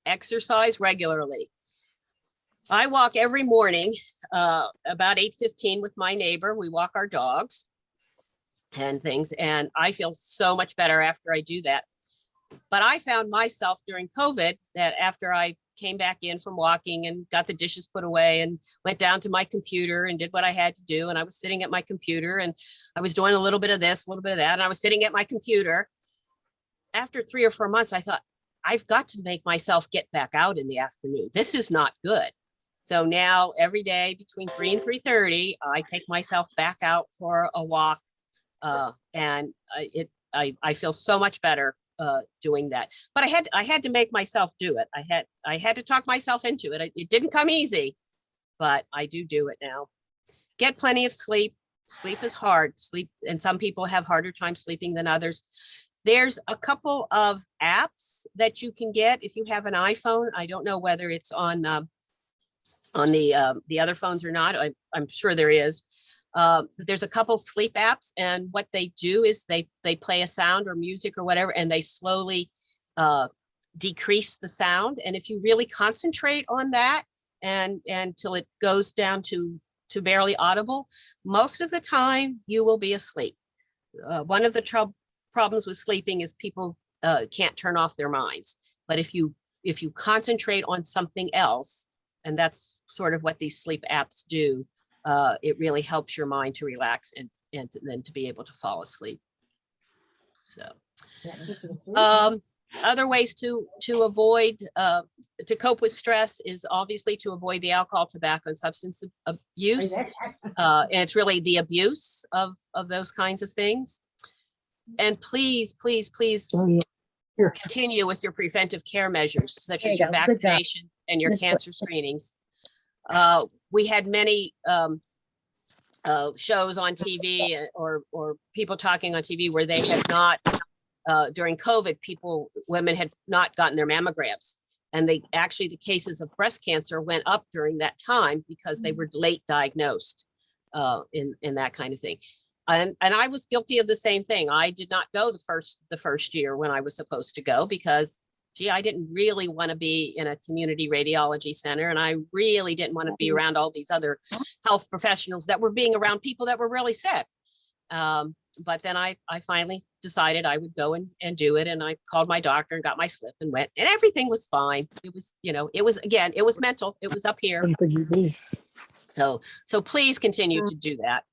Exercise regularly. I walk every morning about 8:15 with my neighbor. We walk our dogs and things, and I feel so much better after I do that. But I found myself during COVID that after I came back in from walking and got the dishes put away and went down to my computer and did what I had to do, and I was sitting at my computer and I was doing a little bit of this, a little bit of that, and I was sitting at my computer. After 3 or 4 months, I thought, I've got to make myself get back out in the afternoon. This is not good. So now every day between 3 and 3:30, I take myself back out for a walk, and I feel so much better doing that. But I had to make myself do it. I had to talk myself into it. It didn't come easy, but I do it now. Get plenty of sleep. Sleep is hard. Sleep, and some people have harder time sleeping than others. There's a couple of apps that you can get if you have an iPhone. I don't know whether it's on the other phones or not. I'm sure there is. There's a couple sleep apps, and what they do is they play a sound or music or whatever, and they slowly decrease the sound. And if you really concentrate on that and till it goes down to barely audible, most of the time you will be asleep. One of the problems with sleeping is people can't turn off their minds. But if you concentrate on something else, and that's sort of what these sleep apps do, it really helps your mind to relax and then to be able to fall asleep. So other ways to avoid to cope with stress is obviously to avoid the alcohol, tobacco, and substance abuse. And it's really the abuse of those kinds of things. And please continue with your preventive care measures, such as your vaccination and your cancer screenings. We had many shows on TV or people talking on TV where they had not, during COVID, women had not gotten their mammograms. And the cases of breast cancer went up during that time because they were late diagnosed in that kind of thing. And I was guilty of the same thing. I did not go the first year when I was supposed to go because, gee, I didn't really want to be in a community radiology center, and I really didn't want to be around all these other health professionals that were being around people that were really sick. But then I finally decided I would go and do it, and I called my doctor and got my slip and went, and everything was fine. It was, it was mental. It was up here. So please continue to do that.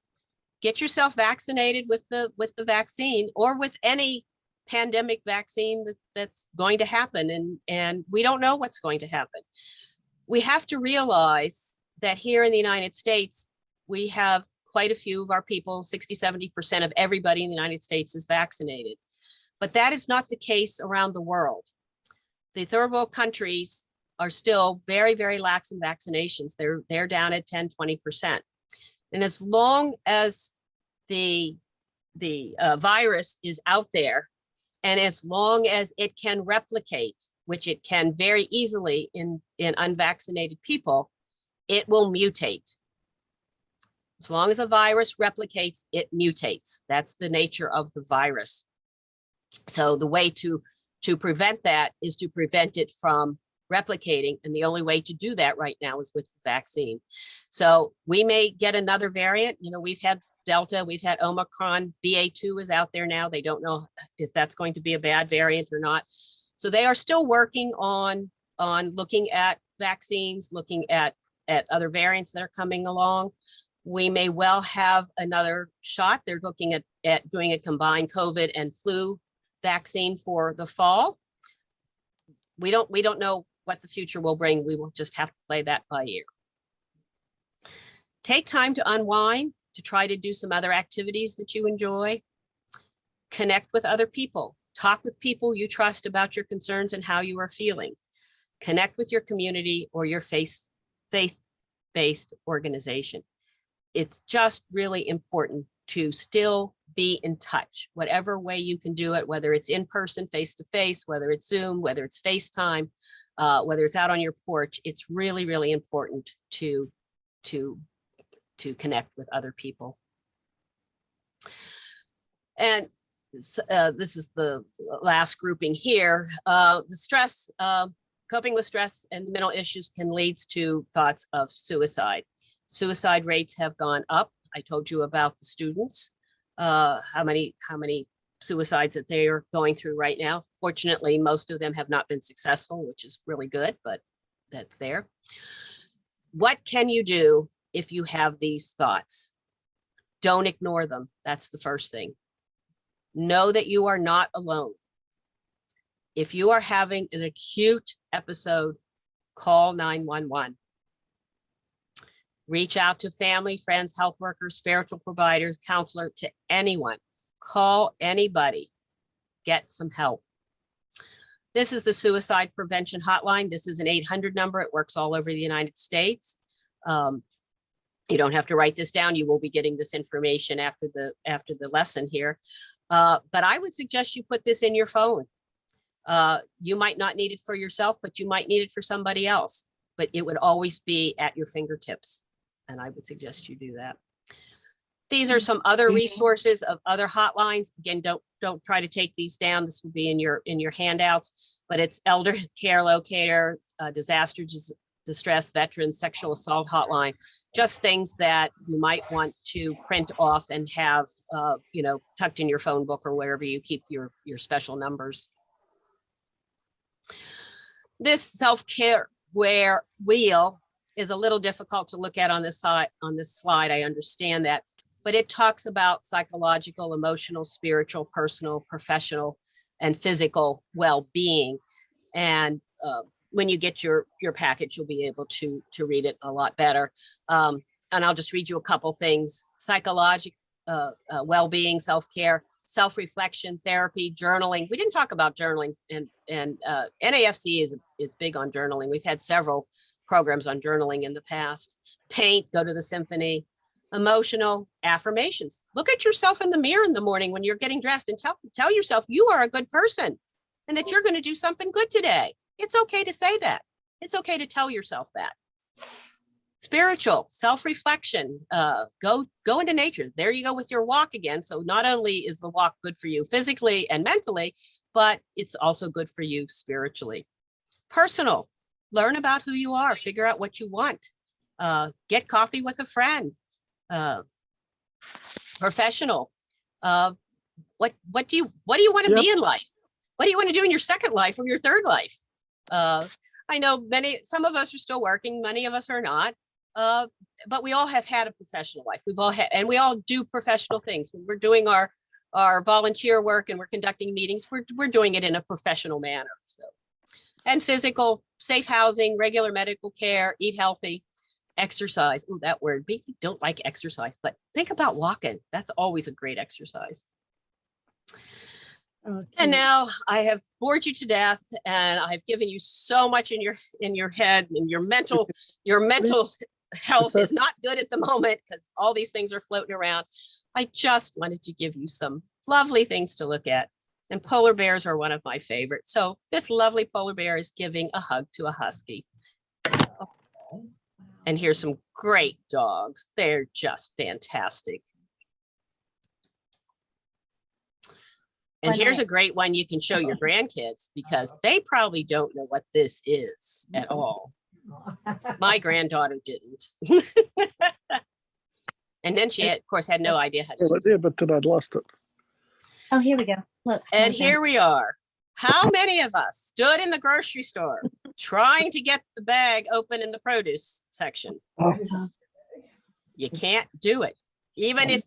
Get yourself vaccinated with the vaccine or with any pandemic vaccine that's going to happen. And we don't know what's going to happen. We have to realize that here in the United States, we have quite a few of our people, 60–70% of everybody in the United States is vaccinated. But that is not the case around the world. The third world countries are still very, very lax in vaccinations. They're down at 10–20%. And as long as the virus is out there, and as long as it can replicate, which it can very easily in unvaccinated people, it will mutate. As long as a virus replicates, it mutates. That's the nature of the virus. So the way to prevent that is to prevent it from replicating. And the only way to do that right now is with the vaccine. So we may get another variant. We've had Delta, we've had Omicron, BA2 is out there now. They don't know if that's going to be a bad variant or not. So they are still working on looking at vaccines, looking at other variants that are coming along. We may well have another shot. They're looking at doing a combined COVID and flu vaccine for the fall. We don't know what the future will bring. We will just have to play that by ear. Take time to unwind, to try to do some other activities that you enjoy. Connect with other people. Talk with people you trust about your concerns and how you are feeling. Connect with your community or your faith-based organization. It's just really important to still be in touch, whatever way you can do it, whether it's in person, face-to-face, whether it's Zoom, whether it's FaceTime, whether it's out on your porch. It's really, really important to connect with other people. And this is the last grouping here. The stress, coping with stress and mental issues can lead to thoughts of suicide. Suicide rates have gone up. I told you about the students, how many suicides that they are going through right now. Fortunately, most of them have not been successful, which is really good, but that's there. What can you do if you have these thoughts? Don't ignore them. That's the first thing. Know that you are not alone. If you are having an acute episode, call 911. Reach out to family, friends, health workers, spiritual providers, counselor, to anyone. Call anybody. Get some help. This is the suicide prevention hotline. This is an 800 number. It works all over the United States. You don't have to write this down. You will be getting this information after the lesson here. But I would suggest you put this in your phone. You might not need it for yourself, but you might need it for somebody else. But it would always be at your fingertips. And I would suggest you do that. These are some other resources of other hotlines. Again, don't try to take these down. This will be in your handouts, but it's elder care locator, disaster distress, veteran, sexual assault hotline, just things that you might want to print off and have, tucked in your phone book or wherever you keep your special numbers. This self-care wheel is a little difficult to look at on this slide. I understand that, but it talks about psychological, emotional, spiritual, personal, professional, and physical well-being. And when you get your package, you'll be able to read it a lot better. And I'll just read you a couple things. Psychological well-being, self-care, self-reflection, therapy, journaling. We didn't talk about journaling, and NAFCE is big on journaling. We've had several programs on journaling in the past. Paint, go to the symphony. Emotional, affirmations. Look at yourself in the mirror in the morning when you're getting dressed and tell yourself you are a good person and that you're going to do something good today. It's okay to say that. It's okay to tell yourself that. Spiritual, self-reflection, go into nature. There you go with your walk again. So not only is the walk good for you physically and mentally, but it's also good for you spiritually. Personal, learn about who you are, figure out what you want, get coffee with a friend. Professional, what do you want to be in life? What do you want to do in your second life or your third life? I know some of us are still working, many of us are not, but we all have had a professional life. And we all do professional things. When we're doing our volunteer work and we're conducting meetings, we're doing it in a professional manner. So, and physical, safe housing, regular medical care, eat healthy, exercise. Oh, that word, maybe you don't like exercise, but think about walking. That's always a great exercise. Okay. And now I have bored you to death, and I've given you so much in your head, and your mental health is not good at the moment because all these things are floating around. I just wanted to give you some lovely things to look at, and polar bears are one of my favorites. So this lovely polar bear is giving a hug to a husky. And here's some great dogs. They're just fantastic. And here's a great one you can show your grandkids because they probably don't know what this is at all. My granddaughter didn't. And then she, of course, had no idea how to Well, I did, but then I'd lost it. Oh, here we go. Look. And here we are. How many of us stood in the grocery store trying to get the bag open in the produce section? You can't do it. Even if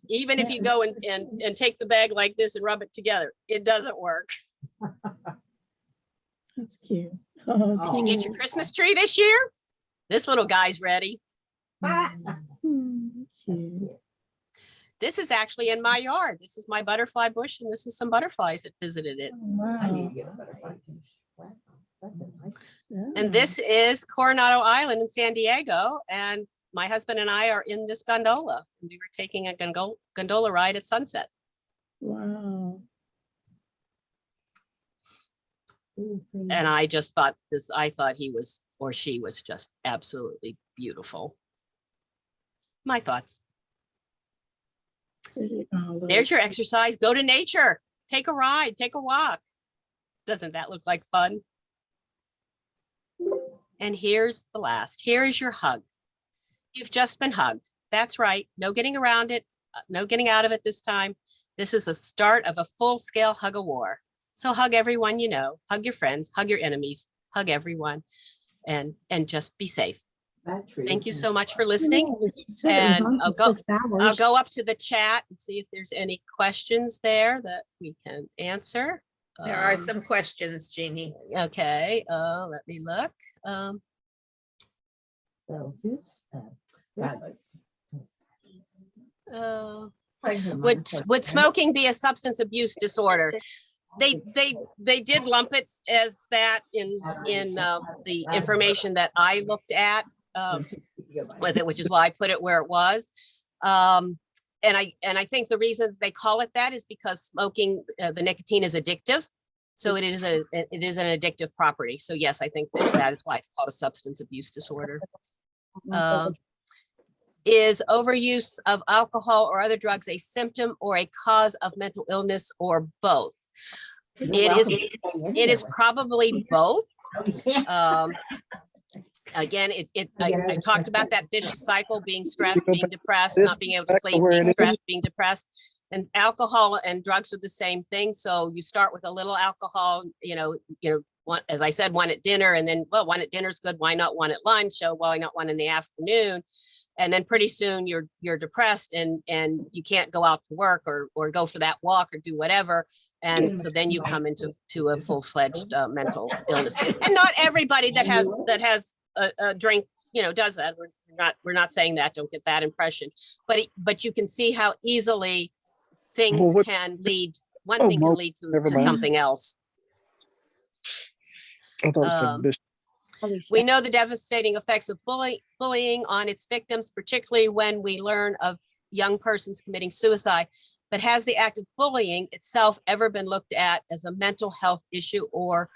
you go and take the bag like this and rub it together, it doesn't work. That's cute. Did you get your Christmas tree this year? This little guy's ready. Cute. This is actually in my yard. This is my butterfly bush, and this is some butterflies that visited it. Wow. And this is Coronado Island in San Diego. And my husband and I are in this gondola. We were taking a gondola ride at sunset. Wow. And I just thought I thought he was, or she was just absolutely beautiful. My thoughts. There's your exercise. Go to nature. Take a ride. Take a walk. Doesn't that look like fun? And here's the last. Here is your hug. You've just been hugged. That's right. No getting around it. No getting out of it this time. This is the start of a full-scale hug-a-war. So hug everyone you know. Hug your friends. Hug your enemies. Hug everyone. And just be safe. Thank you so much for listening. And I'll go up to the chat and see if there's any questions there that we can answer. There are some questions, Jeannie. Okay, let me look. Would smoking be a substance abuse disorder? They did lump it as that in the information that I looked at with it, which is why I put it where it was. And I think the reason they call it that is because smoking, the nicotine is addictive. So it is an addictive property. So yes, I think that is why it's called a substance abuse disorder. Is overuse of alcohol or other drugs a symptom or a cause of mental illness or both? It is probably both. Again, I talked about that vicious cycle, being stressed, being depressed, not being able to sleep, being stressed, being depressed. And alcohol and drugs are the same thing. So you start with a little alcohol, as I said, one at dinner, and then, well, one at dinner is good. Why not one at lunch? Oh, why not one in the afternoon? And then pretty soon you're depressed and you can't go out to work or go for that walk or do whatever. And so then you come into a full-fledged mental illness. And not everybody that has a drink, does that. We're not saying that. Don't get that impression. But you can see how easily things can lead. One thing can lead to something else. We know the devastating effects of bullying on its victims, particularly when we learn of young persons committing suicide. But has the act of bullying itself ever been looked at as a mental health issue or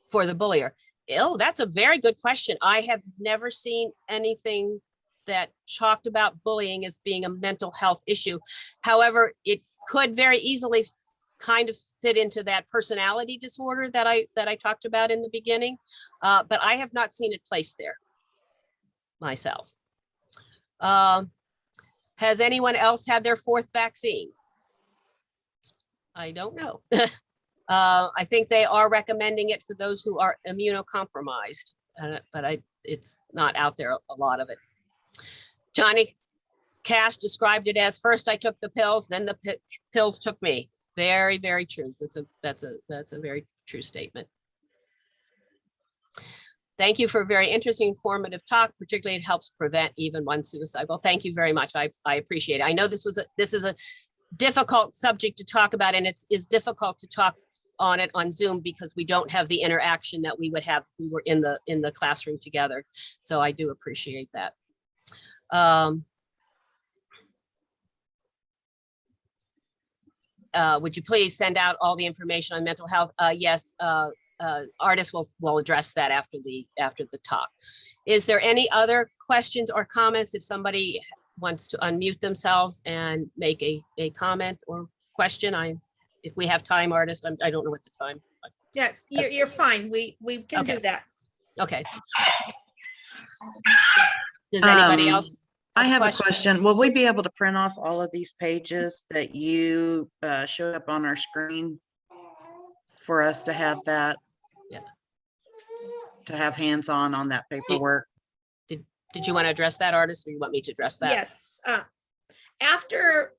for the bullier? Oh, that's a very good question. I have never seen anything that talked about bullying as being a mental health issue. However, it could very easily kind of fit into that personality disorder that I talked about in the beginning, but I have not seen it placed there myself. Has anyone else had their 4th vaccine? I don't know. I think they are recommending it for those who are immunocompromised, but it's not out there, a lot of it. Johnny Cash described it as, first I took the pills, then the pills took me. Very, very true. That's a very true statement. Thank you for a very interesting, informative talk. Particularly, it helps prevent even one suicide. Well, thank you very much. I appreciate it. I know this is a difficult subject to talk about, and it's difficult to talk on it on Zoom because we don't have the interaction that we would have if we were in the classroom together. So I do appreciate that. Would you please send out all the information on mental health? Yes, artists will address that after the talk. Is there any other questions or comments? If somebody wants to unmute themselves and make a comment or question, if we have time, artist, I don't know what the time. Yes, you're fine. We can do that. Okay. Does anybody else? I have a question. Will we be able to print off all of these pages that you showed up on our screen for us to have that? Yeah. To have hands-on that paperwork? Did you want to address that, artist, or you want me to address that? Yes. After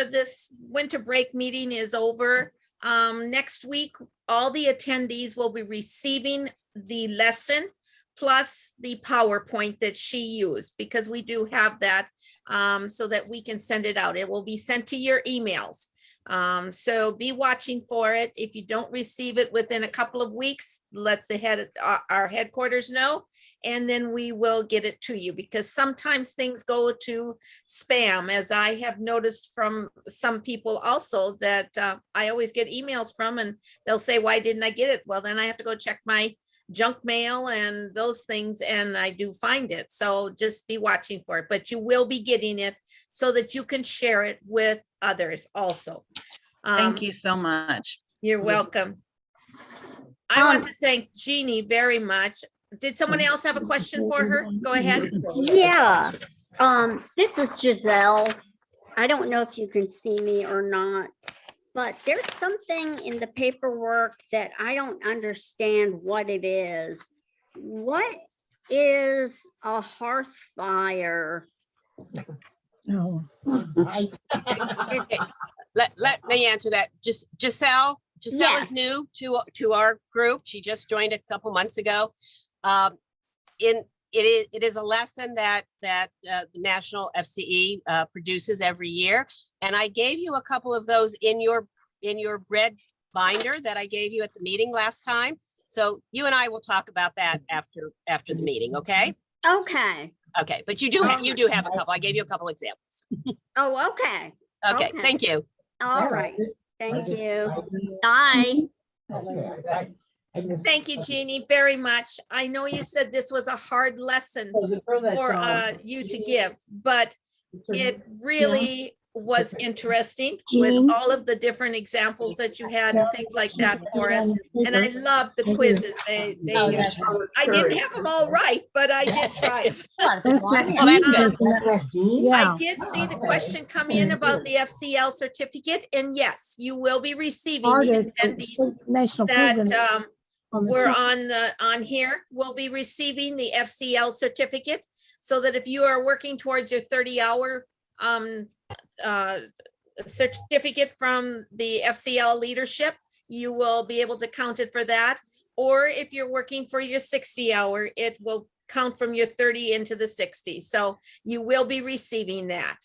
this winter break meeting is over, next week, all the attendees will be receiving the lesson plus the PowerPoint that she used, because we do have that so that we can send it out. It will be sent to your emails. So be watching for it. If you don't receive it within a couple of weeks, let our headquarters know, and then we will get it to you, because sometimes things go to spam, as I have noticed from some people also that I always get emails from, and they'll say, why didn't I get it? Well, then I have to go check my junk mail and those things, and I do find it. So just be watching for it, but you will be getting it so that you can share it with others also. Thank you so much. You're welcome. I want to thank Jeannie very much. Did someone else have a question for her? Go ahead. Yeah. This is Giselle. I don't know if you can see me or not, but there's something in the paperwork that I don't understand what it is. What is a hearth fire? No. Let me answer that. Giselle Yes. is new to our group. She just joined a couple months ago. It is a lesson that the National FCE produces every year, and I gave you a couple of those in your red binder that I gave you at the meeting last time. So you and I will talk about that after the meeting, okay? Okay. Okay, but you do have a couple. I gave you a couple examples. Oh, okay. Okay, Okay. thank you. All right. Thank you. Bye. Thank you, Jeannie, very much. I know you said this was a hard lesson for you to give, but it really was interesting with Jean? all of the different examples that you had and things like that for us. And I love the quizzes. I didn't have them all right, but I did try. That's not Well, that's good. Yeah. I did see the question come in about the FCL certificate, and yes, you will be receiving the Artists, attendees national that prison. we're on here. Will be receiving the FCL certificate, so that if you are working towards your 30-hour certificate from the FCL leadership, you will be able to count it for that. Or if you're working for your 60-hour, it will count from your 30 into the 60. So you will be receiving that.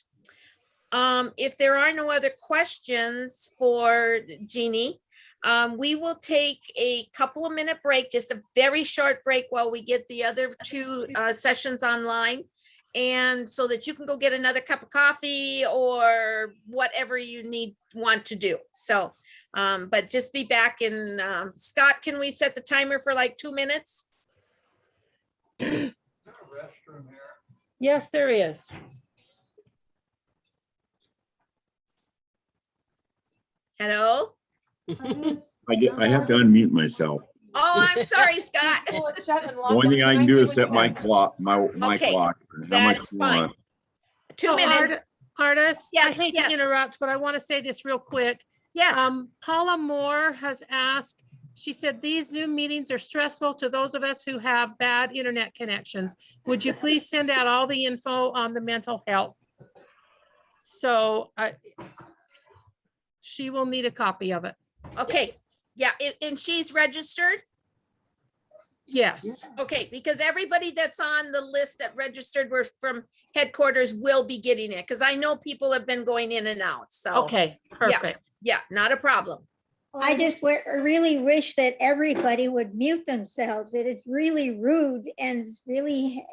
If there are no other questions for Jeannie, we will take a couple of minute break, just a very short break while we get the other two sessions online. And so that you can go get another cup of coffee or whatever you want to do. So, but just be back in, Scott, can we set the timer for like 2 minutes? Yes, there is. Hello? I have to unmute myself. Oh, I'm sorry, Scott. The only thing I can do is set my clock, my Okay, clock. How much that's you fine. want. 2 minutes. Artist, I Yes, hate yes. to interrupt, but I want to say this real quick. Yes, Paula Moore has asked, she said, these Zoom meetings are stressful to those of us who have bad internet connections. Would you please send out all the info on the mental health? So she will need a copy of it. okay. Yeah, and she's registered? Yes. Okay, because everybody that's on the list that registered were from headquarters will be getting it, because I know people have been going in and out, so. Okay, perfect. Yeah, not a problem. I just really wish that everybody would mute themselves. It is really rude and it's really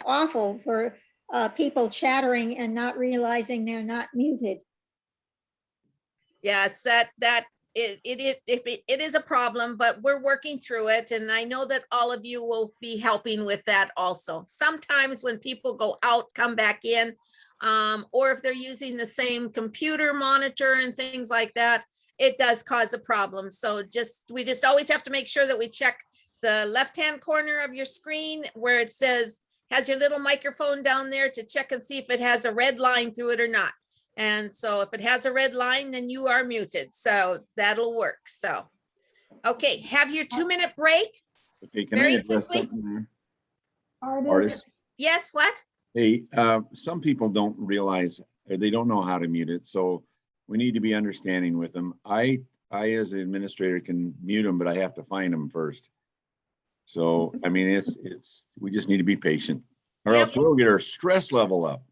awful for people chattering and not realizing they're not muted. Yes, it is a problem, but we're working through it. And I know that all of you will be helping with that also. Sometimes when people go out, come back in, or if they're using the same computer monitor and things like that, it does cause a problem. So we just always have to make sure that we check the left-hand corner of your screen where it says, has your little microphone down there, to check and see if it has a red line through it or not. And so if it has a red line, then you are muted. So that'll work. So, okay, have your 2-minute break. Okay, can I Very address quickly. something there? Artists. Yes, what? Hey, some people don't realize, or they don't know how to mute it, so we need to be understanding with them. I as an administrator can mute them, but I have to find them first. So, I mean, we just need to be patient, or Yep. else we'll get our stress level up.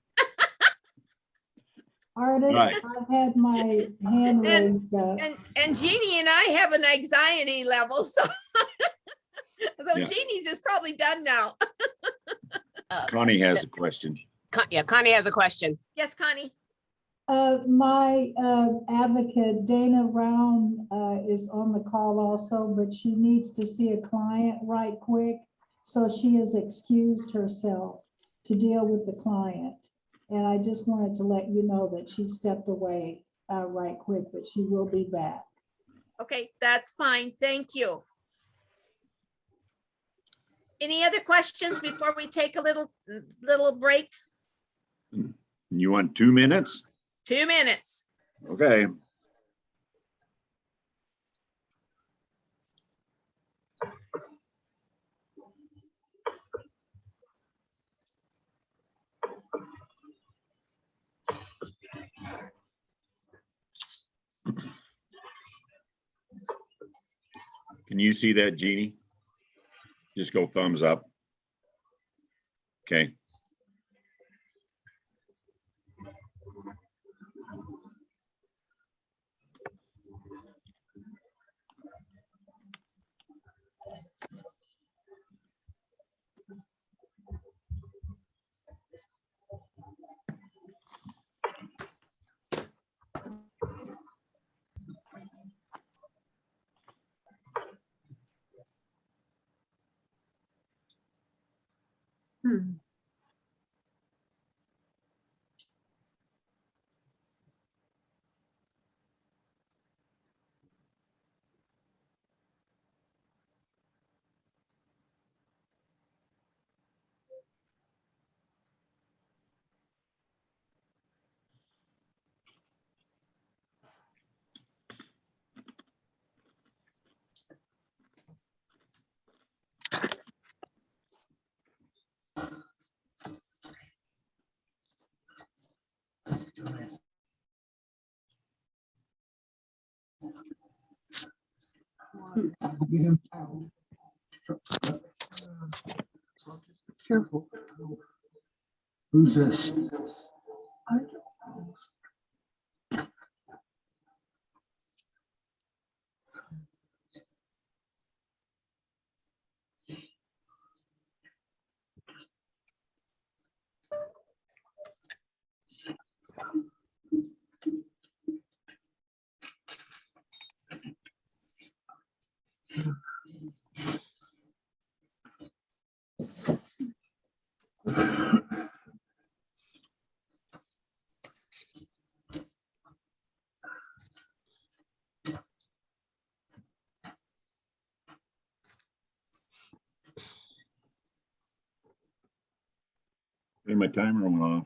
Artists, Right. I've had my hand raised. And Jeannie and I have an anxiety level, so. So Yeah. Jeannie's is probably done now. Connie has a question. Yeah, Connie has a question. Yes, Connie. My advocate, Dana Brown, is on the call also, but she needs to see a client right quick. So she has excused herself to deal with the client. And I just wanted to let you know that she stepped away right quick, but she will be back. Okay, that's fine. Thank you. Any other questions before we take a little break? You want 2 minutes? 2 minutes. Okay. Can you see that, Jeannie? Just go thumbs up. Okay. Careful. Who's this? Hey, my timer went off.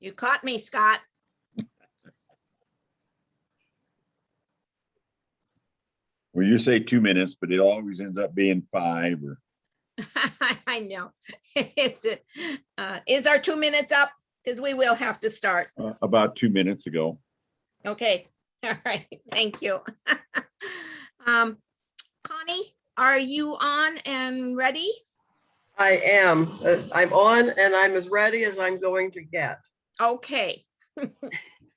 You caught me, Scott. Well, you say 2 minutes, but it always ends up being 5 or. I know. Is our 2 minutes up? Because we will have to start. About 2 minutes ago. Okay. All right. Thank you. Connie, are you on and ready? I am. I'm on and I'm as ready as I'm going to get. Okay.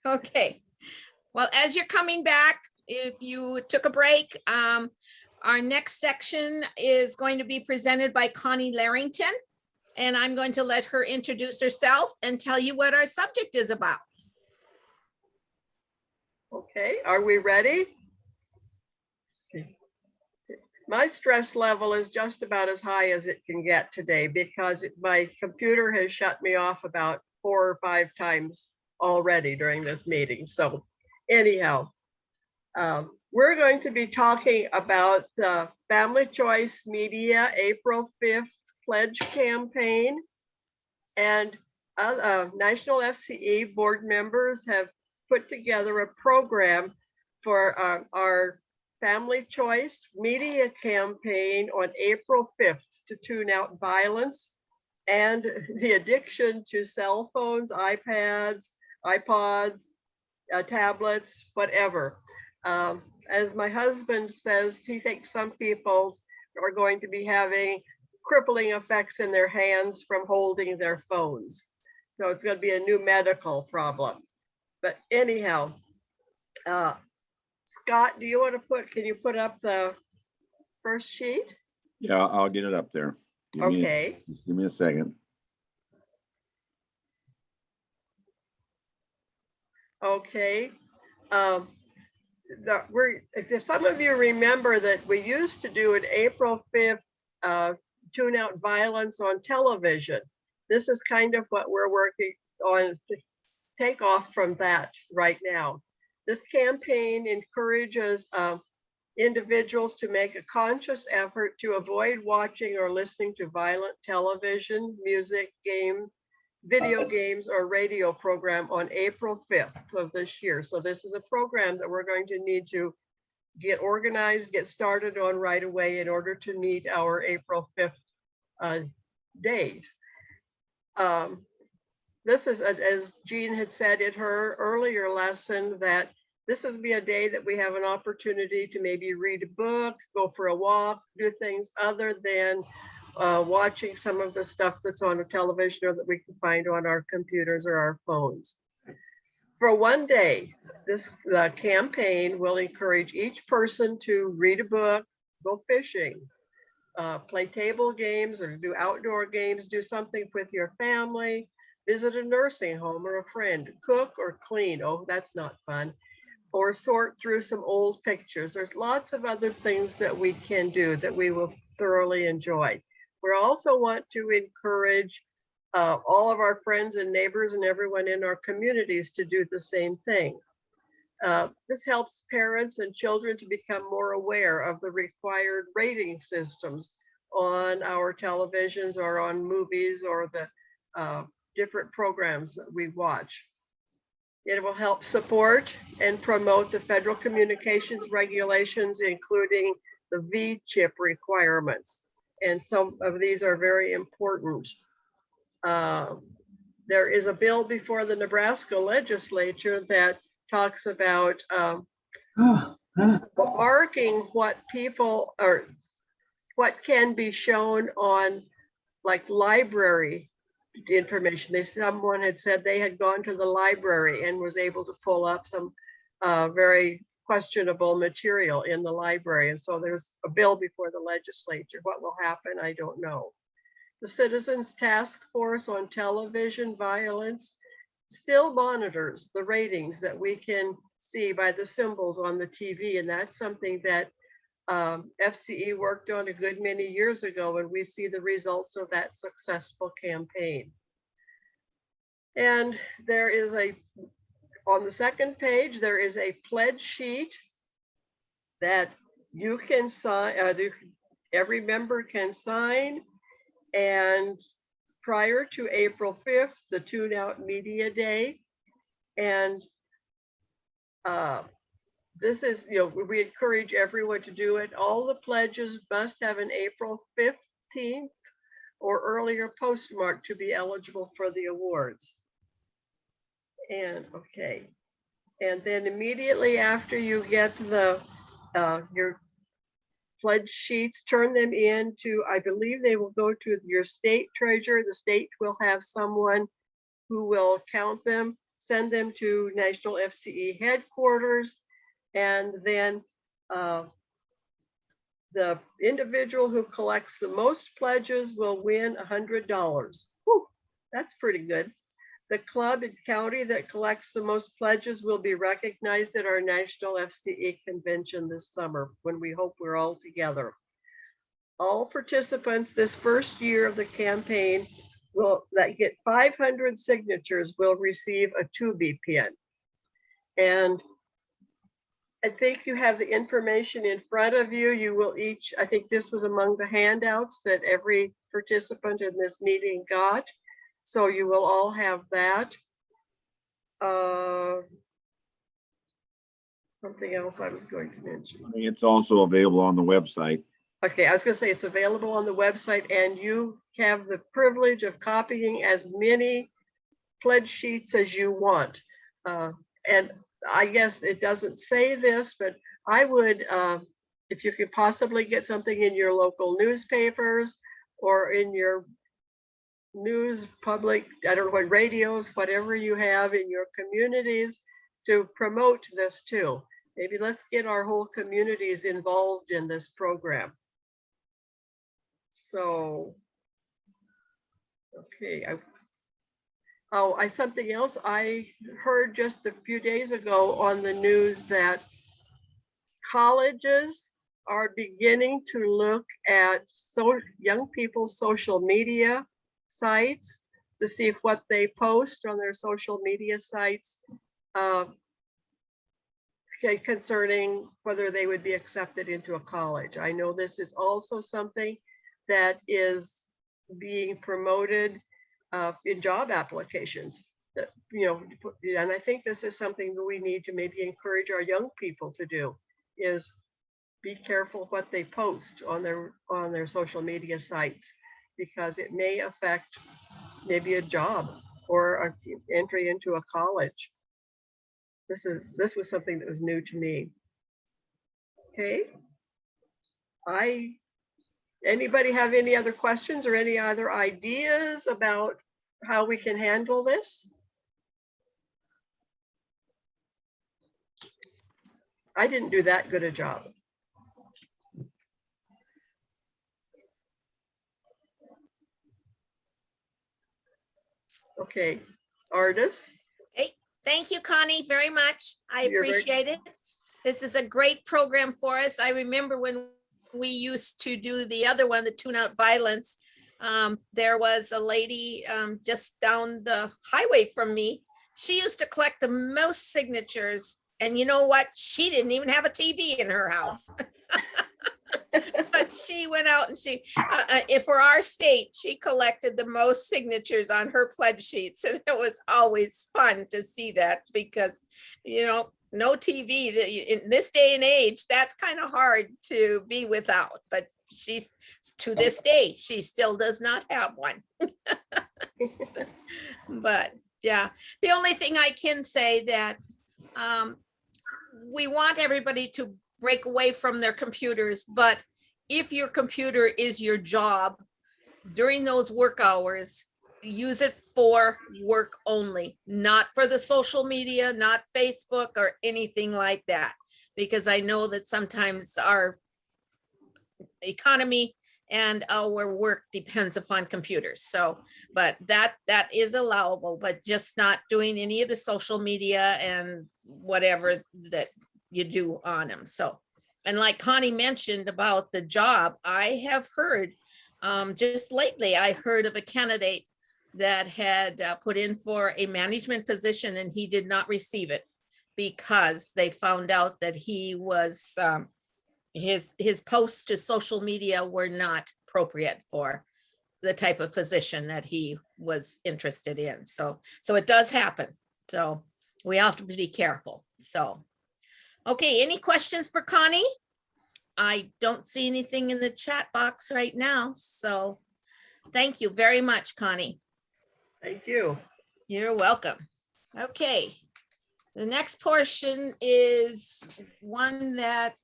Okay. Well, as you're coming back, if you took a break, our next section is going to be presented by Connie Larrington. And I'm going to let her introduce herself and tell you what our subject is about. Okay, are we ready? My stress level is just about as high as it can get today because my computer has shut me off about 4 or 5 times already during this meeting. So anyhow, we're going to be talking about the Family Choice Media April 5th Pledge Campaign. And National FCE board members have put together a program for our Family Choice Media Campaign on April 5th to tune out violence and the addiction to cell phones, iPads, iPods, tablets, whatever. As my husband says, he thinks some people are going to be having crippling effects in their hands from holding their phones. So it's going to be a new medical problem. But anyhow, Scott, do you want to can you put up the first sheet? Yeah, I'll get it up there. Okay. Just give me a second. Okay. If some of you remember that we used to do an April 5th tune out violence on television. This is kind of what we're working on to take off from that right now. This campaign encourages individuals to make a conscious effort to avoid watching or listening to violent television, music, video games, or radio program on April 5th of this year. So this is a program that we're going to need to get organized, get started on right away in order to meet our April 5th date. This is, as Jean had said in her earlier lesson, that this is be a day that we have an opportunity to maybe read a book, go for a walk, do things other than watching some of the stuff that's on a television or that we can find on our computers or our phones. For one day, this campaign will encourage each person to read a book, go fishing, play table games or do outdoor games, do something with your family, visit a nursing home or a friend, cook or clean. Oh, that's not fun. Or sort through some old pictures. There's lots of other things that we can do that we will thoroughly enjoy. We also want to encourage all of our friends and neighbors and everyone in our communities to do the same thing. This helps parents and children to become more aware of the required rating systems on our televisions or on movies or the different programs that we watch. It will help support and promote the federal communications regulations, including the V-chip requirements. And some of these are very important. There is a bill before the Nebraska legislature that talks about marking what people or what can be shown on like library information. Someone had said they had gone to the library and was able to pull up some very questionable material in the library. And so there's a bill before the legislature. What will happen, I don't know. The Citizens Task Force on Television Violence still monitors the ratings that we can see by the symbols on the TV. And that's something that FCE worked on a good many years ago, and we see the results of that successful campaign. And there is on the second page, there is a pledge sheet that you can sign, every member can sign. And prior to April 5th, the Tune Out Media Day. And this is, we encourage everyone to do it. All the pledges must have an April 15th or earlier postmark to be eligible for the awards. And okay. And then immediately after you get the your pledge sheets, turn them in to, I believe they will go to your state treasurer. The state will have someone who will count them, send them to National FCE headquarters, and then the individual who collects the most pledges will win $100. Whew, that's pretty good. The club and county that collects the most pledges will be recognized at our National FCE convention this summer, when we hope we're all together. All participants this first year of the campaign that get 500 signatures will receive a 2B pin. And I think you have the information in front of you. You will each, I think this was among the handouts that every participant in this meeting got. So you will all have that. Something else I was going to mention. I think it's also available on the website. Okay, I was going to say it's available on the website, and you have the privilege of copying as many pledge sheets as you want. And I guess it doesn't say this, but I would if you could possibly get something in your local newspapers or in your news, public, I don't know what, radios, whatever you have in your communities to promote this too. Maybe let's get our whole communities involved in this program. So, okay, something else I heard just a few days ago on the news that colleges are beginning to look at young people's social media sites to see what they post on their social media sites concerning whether they would be accepted into a college. I know this is also something that is being promoted in job applications. That, and I think this is something that we need to maybe encourage our young people to do, is be careful what they post on their social media sites, because it may affect maybe a job or an entry into a college. This was something that was new to me. Okay. Anybody have any other questions or any other ideas about how we can handle this? I didn't do that good a job. Okay, Artis. Hey, thank you, Connie, very much. I You're very- appreciate it. This is a great program for us. I remember when we used to do the other one, the Tune Out Violence. There was a lady just down the highway from me. She used to collect the most signatures, and you know what? She didn't even have a TV in her house. But she went out and she, for our state, she collected the most signatures on her pledge sheets. And it was always fun to see that, because, no TV in this day and age, that's kind of hard to be without. But she's, to this day, she still does not have one. But yeah, the only thing I can say that we want everybody to break away from their computers, but if your computer is your job during those work hours, use it for work only, not for the social media, not Facebook or anything like that, because I know that sometimes our economy and our work depends upon computers. So, but that is allowable, but just not doing any of the social media and whatever that you do on them. So, and like Connie mentioned about the job, I have heard just lately, I heard of a candidate that had put in for a management position and he did not receive it because they found out that he was his posts to social media were not appropriate for the type of position that he was interested in. So it does happen. So we have to be careful. So, okay, any questions for Connie? I don't see anything in the chat box right now. So thank you very much, Connie. Thank you. You're welcome. Okay. The next portion is one that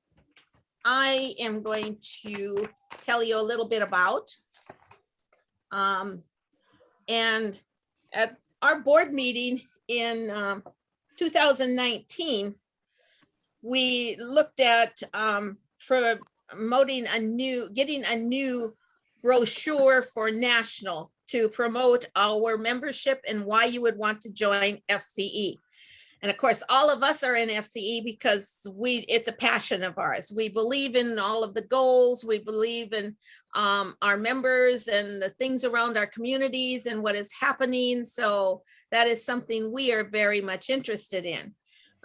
I am going to tell you a little bit about. And at our board meeting in 2019, we looked at promoting getting a new brochure for national to promote our membership and why you would want to join FCE. And of course, all of us are in FCE because it's a passion of ours. We believe in all of the goals. We believe in our members and the things around our communities and what is happening. So that is something we are very much interested in.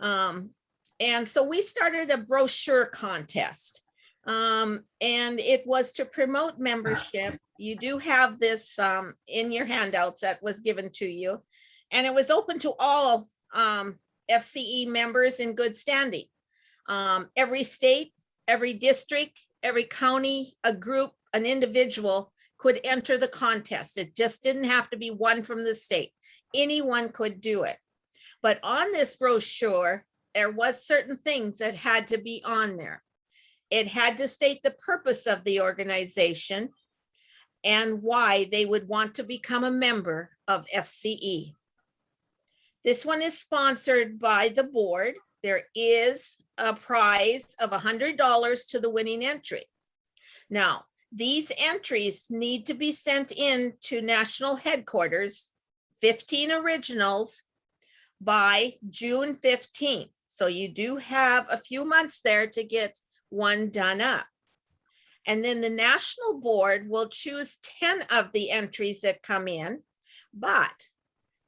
And so we started a brochure contest. And it was to promote membership. You do have this in your handouts that was given to you. And it was open to all FCE members in good standing. Every state, every district, every county, a group, an individual could enter the contest. It just didn't have to be one from the state. Anyone could do it. But on this brochure, there was certain things that had to be on there. it had to state the purpose of the organization and why they would want to become a member of FCE. This one is sponsored by the board. There is a prize of $100 to the winning entry. Now, these entries need to be sent in to national headquarters, 15 originals, by June 15th. So you do have a few months there to get one done up. And then the national board will choose 10 of the entries that come in,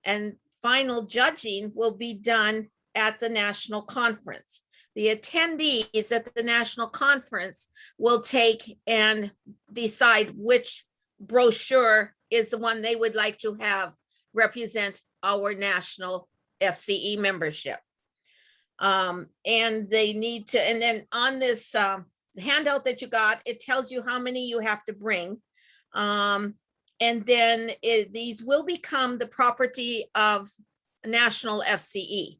and final judging will be done at the national conference. The attendees at the national conference will take and decide which brochure is the one they would like to have represent our national FCE membership. And they need to, and then on this handout that you got, it tells you how many you have to bring. And then these will become the property of national FCE.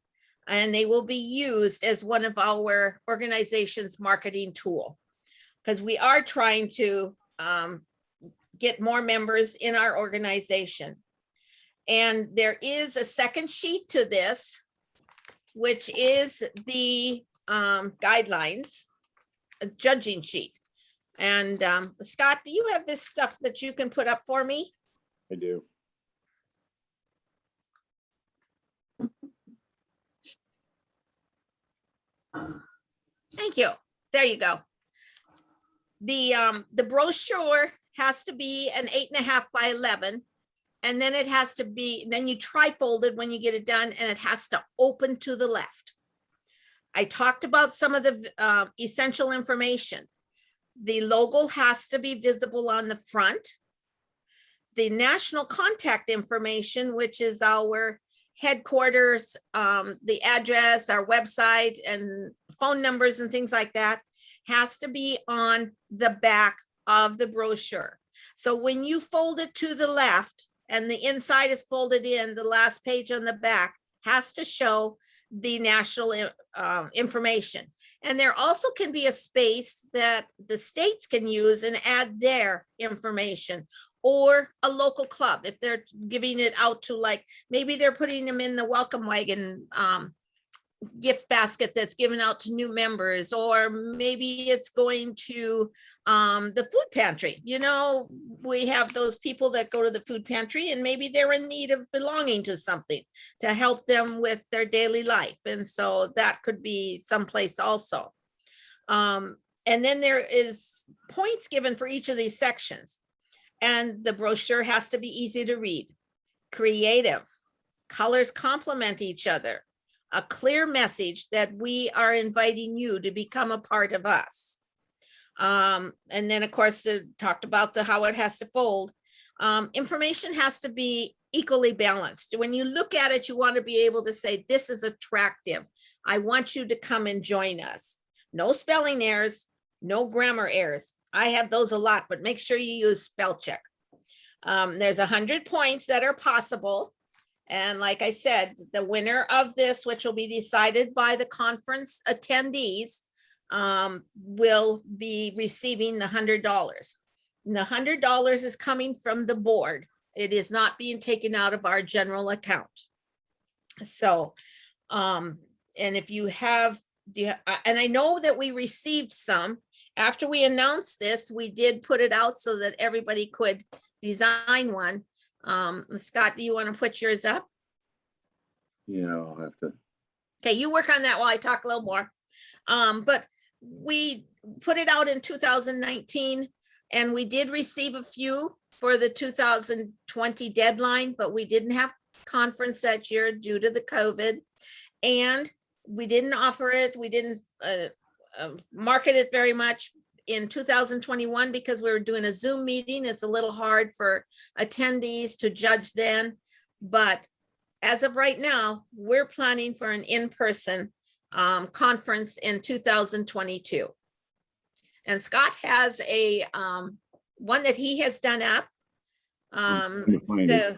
And they will be used as one of our organization's marketing tool, because we are trying to get more members in our organization. And there is a second sheet to this, which is the guidelines, a judging sheet. And Scott, do you have this stuff that you can put up for me? I do. Thank you. There you go. The brochure has to be an 8.5 by 11. And then it has to be, then you tri-fold it when you get it done, and it has to open to the left. I talked about some of the essential information. The logo has to be visible on the front. The national contact information, which is our headquarters, the address, our website, and phone numbers and things like that, has to be on the back of the brochure. So when you fold it to the left and the inside is folded in, the last page on the back has to show the national information. And there also can be a space that the states can use and add their information, or a local club if they're giving it out to, like, maybe they're putting them in the welcome wagon gift basket that's given out to new members, or maybe it's going to the food pantry. You know, we have those people that go to the food pantry and maybe they're in need of belonging to something to help them with their daily life. And so that could be someplace also. And then there is points given for each of these sections. And the brochure has to be easy to read, creative, colors complement each other, a clear message that we are inviting you to become a part of us. And then, of course, they talked about how it has to fold. Information has to be equally balanced. When you look at it, you want to be able to say, this is attractive. I want you to come and join us. No spelling errors, no grammar errors. I have those a lot, but make sure you use spell check. There's 100 points that are possible. And like I said, the winner of this, which will be decided by the conference attendees, will be receiving the $100. And the $100 is coming from the board. It is not being taken out of our general account. So, and if you have, and I know that we received some. After we announced this, we did put it out so that everybody could design one. Scott, do you want to put yours up? Yeah, I'll have to. Okay, you work on that while I talk a little more. But we put it out in 2019, and we did receive a few for the 2020 deadline, but we didn't have conference that year due to the COVID. And we didn't offer it. We didn't market it very much in 2021 because we were doing a Zoom meeting. It's a little hard for attendees to judge then, but as of right now, we're planning for an in-person conference in 2022. And Scott has a one that he has done up. So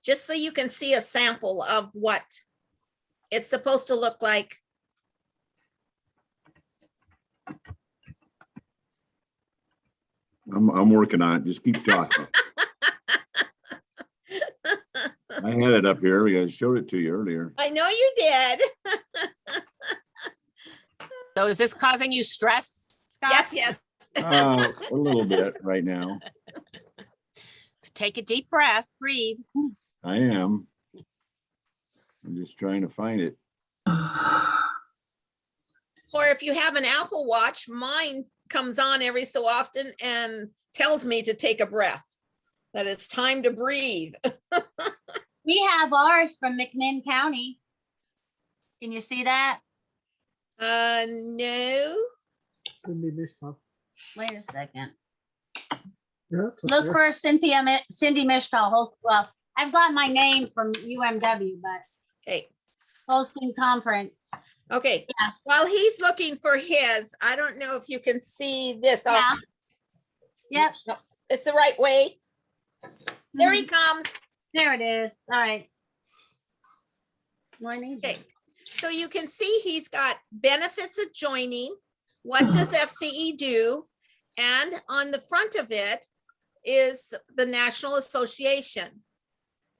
just so you can see a sample of what it's supposed to look like I'm working on it. Just keep talking. I had it up here. I showed it to you earlier. I know you did. So is this causing you stress, Scott? Yes. A little bit right now. So take a deep breath, breathe. I am. I'm just trying to find it. Or if you have an Apple Watch, mine comes on every so often and tells me to take a breath, that it's time to breathe. We have ours from McMinn County. Can you see that? No. Wait a second. Yeah, it's up Look there. for Cindy Mishtal. Well, I've got my name from UMW, but Okay. hosting conference. Okay. Yeah. While he's looking for his, I don't know if you can see this. Yeah. Also. Yep. No, it's the right way. There he comes. There it is. All right. What I need. Okay. So you can see he's got benefits of joining. What does FCE do? And on the front of it is the National Association.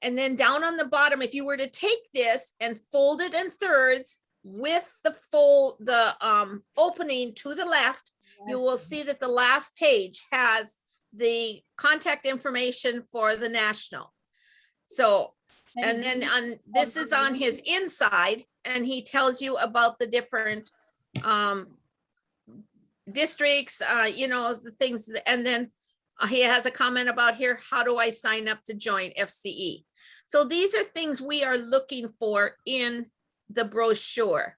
And then down on the bottom, if you were to take this and fold it in thirds with the opening to the left, you will see that the last page has the contact information for the National. So, and then this is on his inside, and he tells you about the different districts, the things, and then he has a comment about here, how do I sign up to join FCE? So these are things we are looking for in the brochure.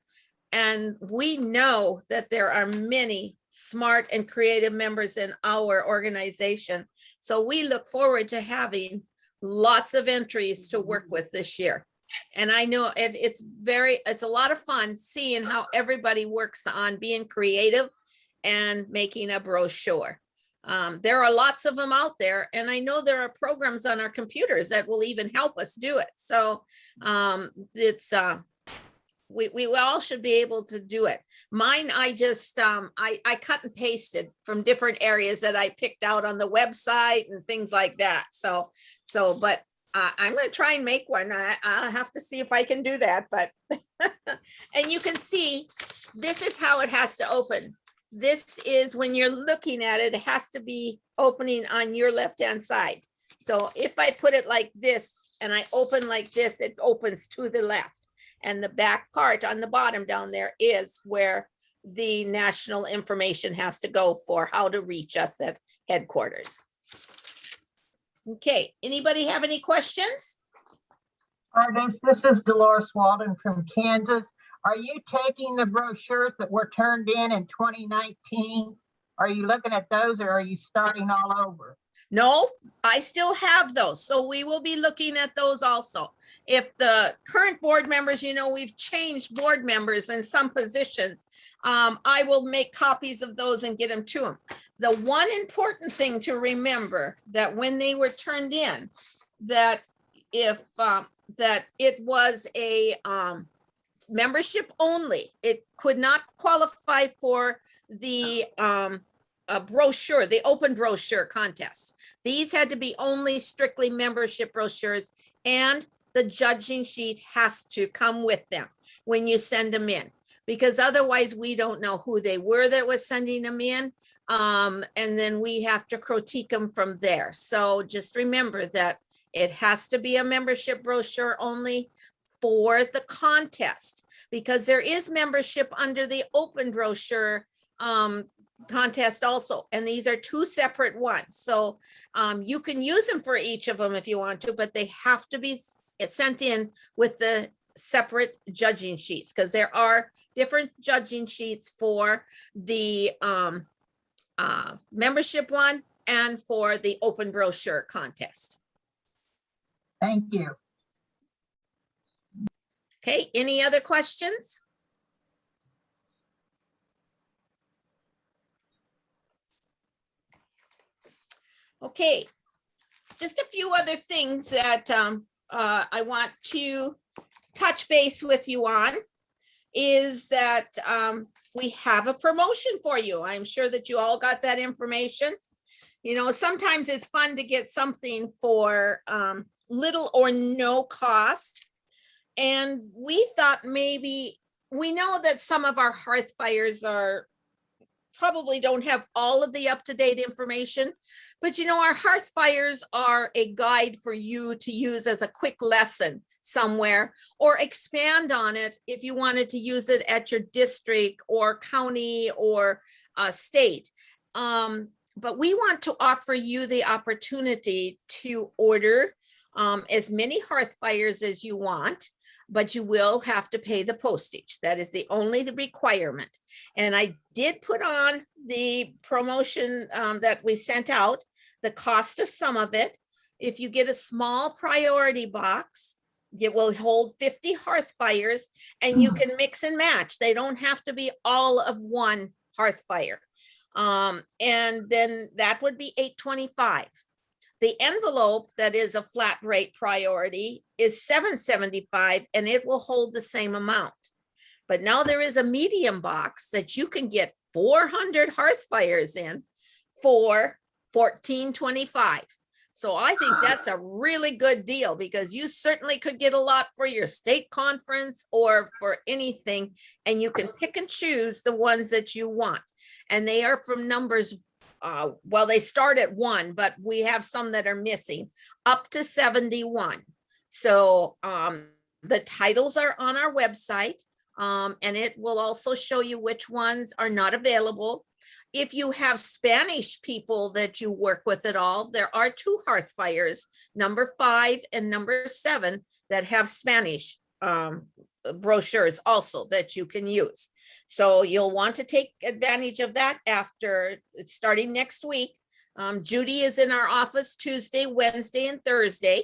And we know that there are many smart and creative members in our organization. So we look forward to having lots of entries to work with this year. And I know it's a lot of fun seeing how everybody works on being creative and making a brochure. There are lots of them out there, and I know there are programs on our computers that will even help us do it. So we all should be able to do it. Mine, I just, I cut and pasted from different areas that I picked out on the website and things like that. But I'm going to try and make one. I'll have to see if I can do that, but, and you can see, this is how it has to open. This is when you're looking at it, it has to be opening on your left-hand side. So if I put it like this and I open like this, it opens to the left. And the back part on the bottom down there is where the national information has to go for how to reach us at headquarters. Okay, anybody have any questions? Artist, this is Dolores Walden from Kansas. Are you taking the brochures that were turned in 2019? Are you looking at those, or are you starting all over? No, I still have those. So we will be looking at those also. If the current board members, we've changed board members in some positions, I will make copies of those and get them to them. The one important thing to remember, that when they were turned in, that that it was a membership only. It could not qualify for the brochure, the open brochure contest. These had to be only strictly membership brochures, and the judging sheet has to come with them when you send them in, because otherwise we don't know who they were that was sending them in. And then we have to critique them from there. So just remember that it has to be a membership brochure only for the contest, because there is membership under the open brochure contest also, and these are two separate ones. So you can use them for each of them if you want to, but they have to be sent in with the separate judging sheets, because there are different judging sheets for the membership one and for the open brochure contest. Thank you. Okay, any other questions? Okay, just a few other things that I want to touch base with you on is that we have a promotion for you. I'm sure that you all got that information. You know, sometimes it's fun to get something for little or no cost. And we thought maybe, we know that some of our hearth fires are probably don't have all of the up-to-date information, but you know, our hearth fires are a guide for you to use as a quick lesson somewhere, or expand on it if you wanted to use it at your district or county or state. But we want to offer you the opportunity to order as many hearth fires as you want, but you will have to pay the postage. That is the only requirement. And I did put on the promotion that we sent out, the cost of some of it. If you get a small priority box, it will hold 50 hearth fires, and you can mix and match. They don't have to be all of one hearth fire. And then that would be $825. The envelope that is a flat rate priority is $775, and it will hold the same amount. But now there is a medium box that you can get 400 hearth fires in for $1425. So I think that's a really good deal, because you certainly could get a lot for your state conference or for anything, and you can pick and choose the ones that you want. And they are from numbers, well, they start at 1, but we have some that are missing, up to 71. So the titles are on our website, and it will also show you which ones are not available. If you have Spanish people that you work with at all, there are 2 hearth fires, number 5 and number 7, that have Spanish brochures also that you can use. So you'll want to take advantage of that after starting next week. Judy is in our office Tuesday, Wednesday, and Thursday.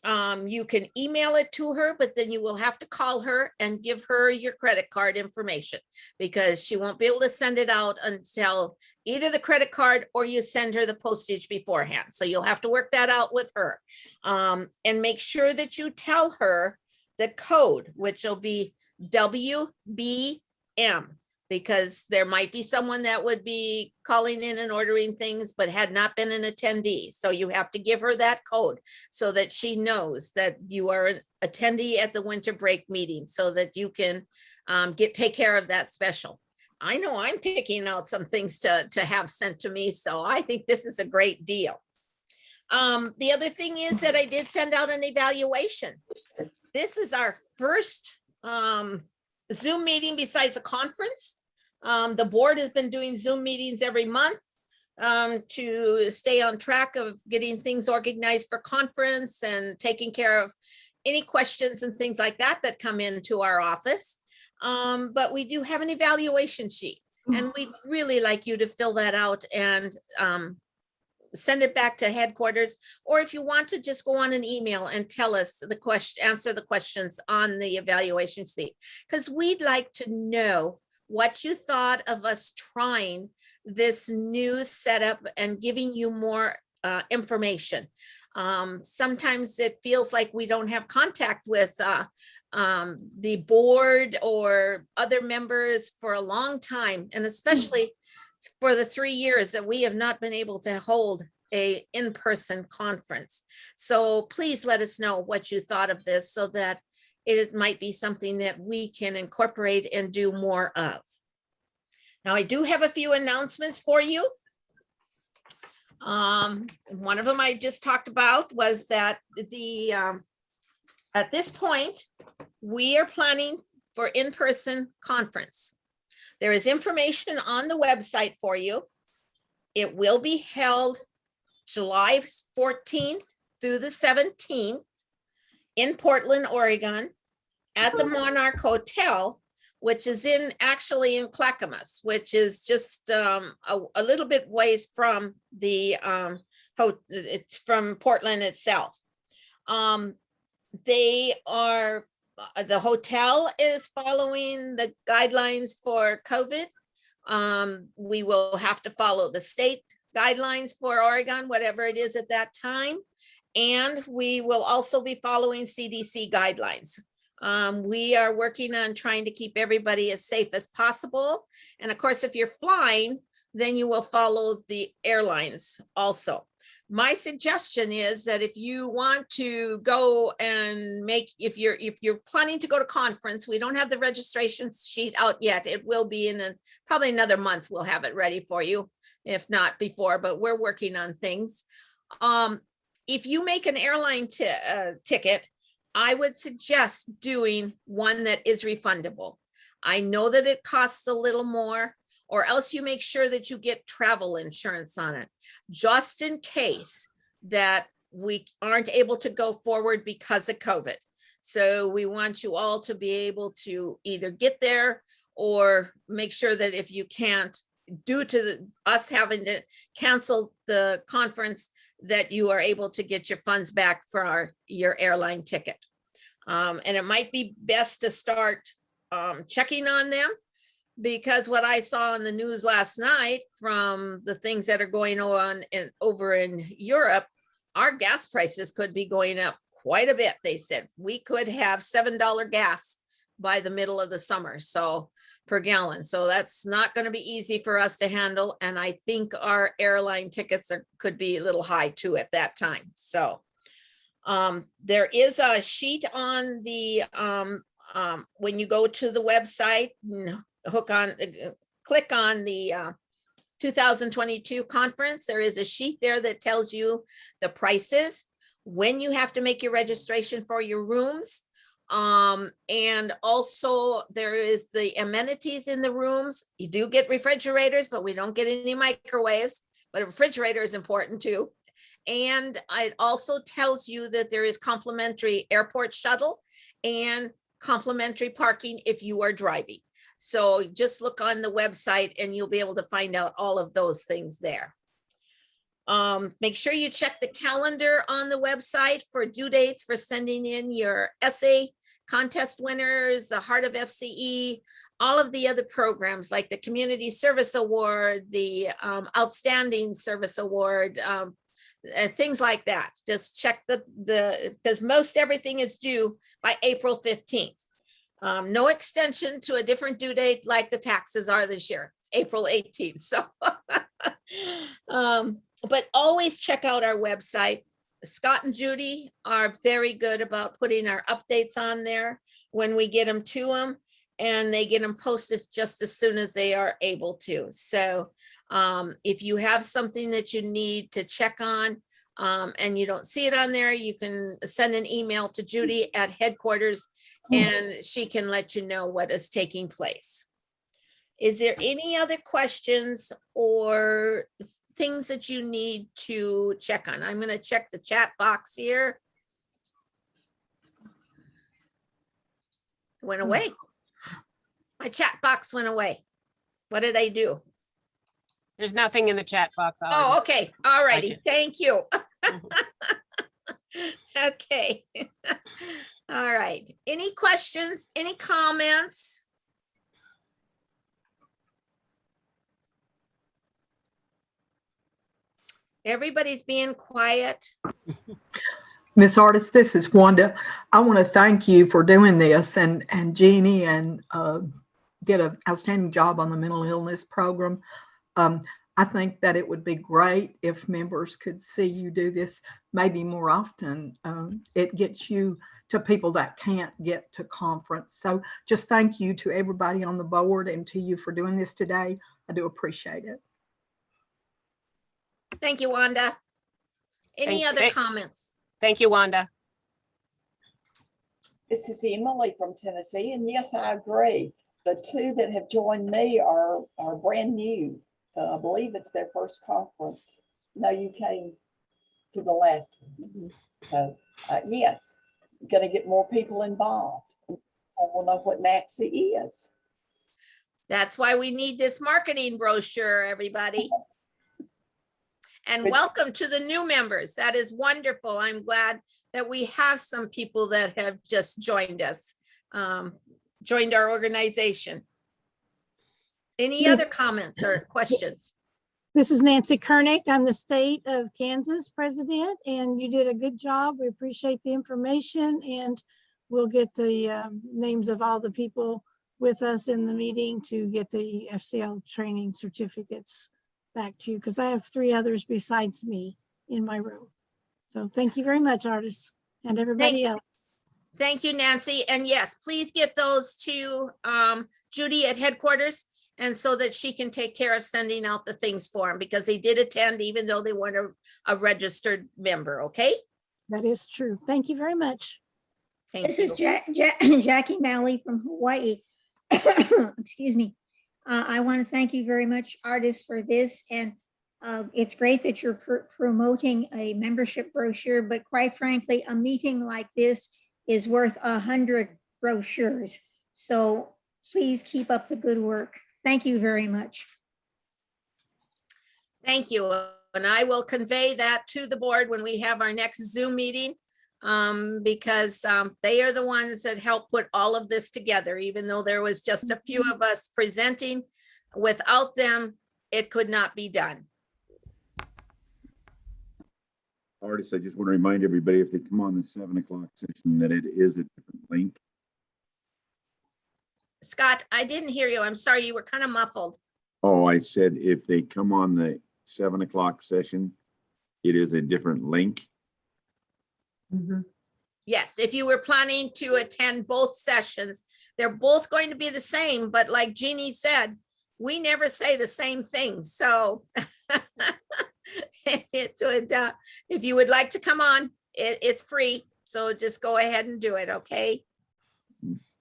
You can email it to her, but then you will have to call her and give her your credit card information, because she won't be able to send it out until either the credit card or you send her the postage beforehand. So you'll have to work that out with her. And make sure that you tell her the code, which will be WBM, because there might be someone that would be calling in and ordering things but had not been an attendee. So you have to give her that code so that she knows that you are an attendee at the winter break meeting, so that you can take care of that special. I know I'm picking out some things to have sent to me, so I think this is a great deal. The other thing is that I did send out an evaluation. This is our first Zoom meeting besides a conference. The board has been doing Zoom meetings every month to stay on track of getting things organized for conference and taking care of any questions and things like that that come into our office. But we do have an evaluation sheet, and we'd really like you to fill that out and send it back to headquarters, or if you want to just go on an email and tell us the question, answer the questions on the evaluation sheet, because we'd like to know what you thought of us trying this new setup and giving you more information. Sometimes it feels like we don't have contact with the board or other members for a long time, and especially for the 3 years that we have not been able to hold a in-person conference. So please let us know what you thought of this, so that it might be something that we can incorporate and do more of. Now, I do have a few announcements for you. One of them I just talked about was that at this point, we are planning for in-person conference. There is information on the website for you. It will be held July 14th through the 17th in Portland, Oregon, at the Monarch Hotel, which is actually in Clackamas, which is just a little bit ways from it's from Portland itself. The hotel is following the guidelines for COVID. We will have to follow the state guidelines for Oregon, whatever it is at that time. And we will also be following CDC guidelines. We are working on trying to keep everybody as safe as possible. And of course, if you're flying, then you will follow the airlines also. My suggestion is that if you want to go and if you're planning to go to conference, we don't have the registration sheet out yet. It will be in probably another month. We'll have it ready for you, if not before, but we're working on things. If you make an airline ticket, I would suggest doing one that is refundable. I know that it costs a little more, or else you make sure that you get travel insurance on it, just in case that we aren't able to go forward because of COVID. So we want you all to be able to either get there or make sure that if you can't, due to us having to cancel the conference, that you are able to get your funds back for your airline ticket. And it might be best to start checking on them, because what I saw in the news last night from the things that are going on over in Europe, our gas prices could be going up quite a bit. They said we could have $7 gas by the middle of the summer, so per gallon. So that's not going to be easy for us to handle. And I think our airline tickets could be a little high too at that time. So there is a sheet on the when you go to the website, click on the 2022 conference. There is a sheet there that tells you the prices, when you have to make your registration for your rooms. And also there is the amenities in the rooms. You do get refrigerators, but we don't get any microwaves, but a refrigerator is important too. And it also tells you that there is complimentary airport shuttle and complimentary parking if you are driving. So just look on the website and you'll be able to find out all of those things there. Make sure you check the calendar on the website for due dates for sending in your essay contest winners, the Heart of FCE, all of the other programs like the Community Service Award, the Outstanding Service Award, things like that. Just check because most everything is due by April 15th. No extension to a different due date like the taxes are this year. It's April 18th. So, but always check out our website. Scott and Judy are very good about putting our updates on there when we get them to them, and they get them posted just as soon as they are able to. So if you have something that you need to check on and you don't see it on there, you can send an email to Judy at headquarters and she can let you know what is taking place. Is there any other questions or things that you need to check on? I'm going to check the chat box here. Went away. My chat box went away. What did I do? There's nothing in the chat box. Oh, okay. All righty. Thank you. Okay. All right. Any questions? Any comments? Everybody's being quiet. Miss Artist, this is Wanda. I want to thank you for doing this, and Jeannie, and did an outstanding job on the mental illness program. I think that it would be great if members could see you do this maybe more often. It gets you to people that can't get to conference. So just thank you to everybody on the board and to you for doing this today. I do appreciate it. Thank you, Wanda. Any other comments? Thank you, Wanda. This is Emily from Tennessee, and yes, I agree. The two that have joined me are brand new, so I believe it's their first conference. No, you came to the last one. So yes, going to get more people involved. And we'll know what NACSE is. That's why we need this marketing brochure, everybody. And welcome to the new members. That is wonderful. I'm glad that we have some people that have just joined us, joined our organization. Any other comments or questions? This is Nancy Kernick. I'm the state of Kansas president, and you did a good job. We appreciate the information, and we'll get the names of all the people with us in the meeting to get the FCL training certificates back to you because I have 3 others besides me in my room. So thank you very much, artists, and everybody else. Thank you, Nancy. And yes, please get those to Judy at headquarters, and so that she can take care of sending out the things for them, because they did attend even though they weren't a registered member, okay? That is true. Thank you very much. Thank This you. is Jackie Malley from Hawaii. Excuse me. I want to thank you very much, artists, for this. And it's great that you're promoting a membership brochure, but quite frankly, a meeting like this is worth 100 brochures. So please keep up the good work. Thank you very much. Thank you. And I will convey that to the board when we have our next Zoom meeting, because they are the ones that help put all of this together, even though there was just a few of us presenting. Without them, it could not be done. Artists, I just want to remind everybody, if they come on the 7 o'clock session, that it is a different link. Scott, I didn't hear you. I'm sorry, you were kind of muffled. Oh, I said if they come on the 7 o'clock session, it is a different link. Yes, if you were planning to attend both sessions, they're both going to be the same, but like Jeannie said, we never say the same thing. So it would, if you would like to come on, it's free. So just go ahead and do it, okay?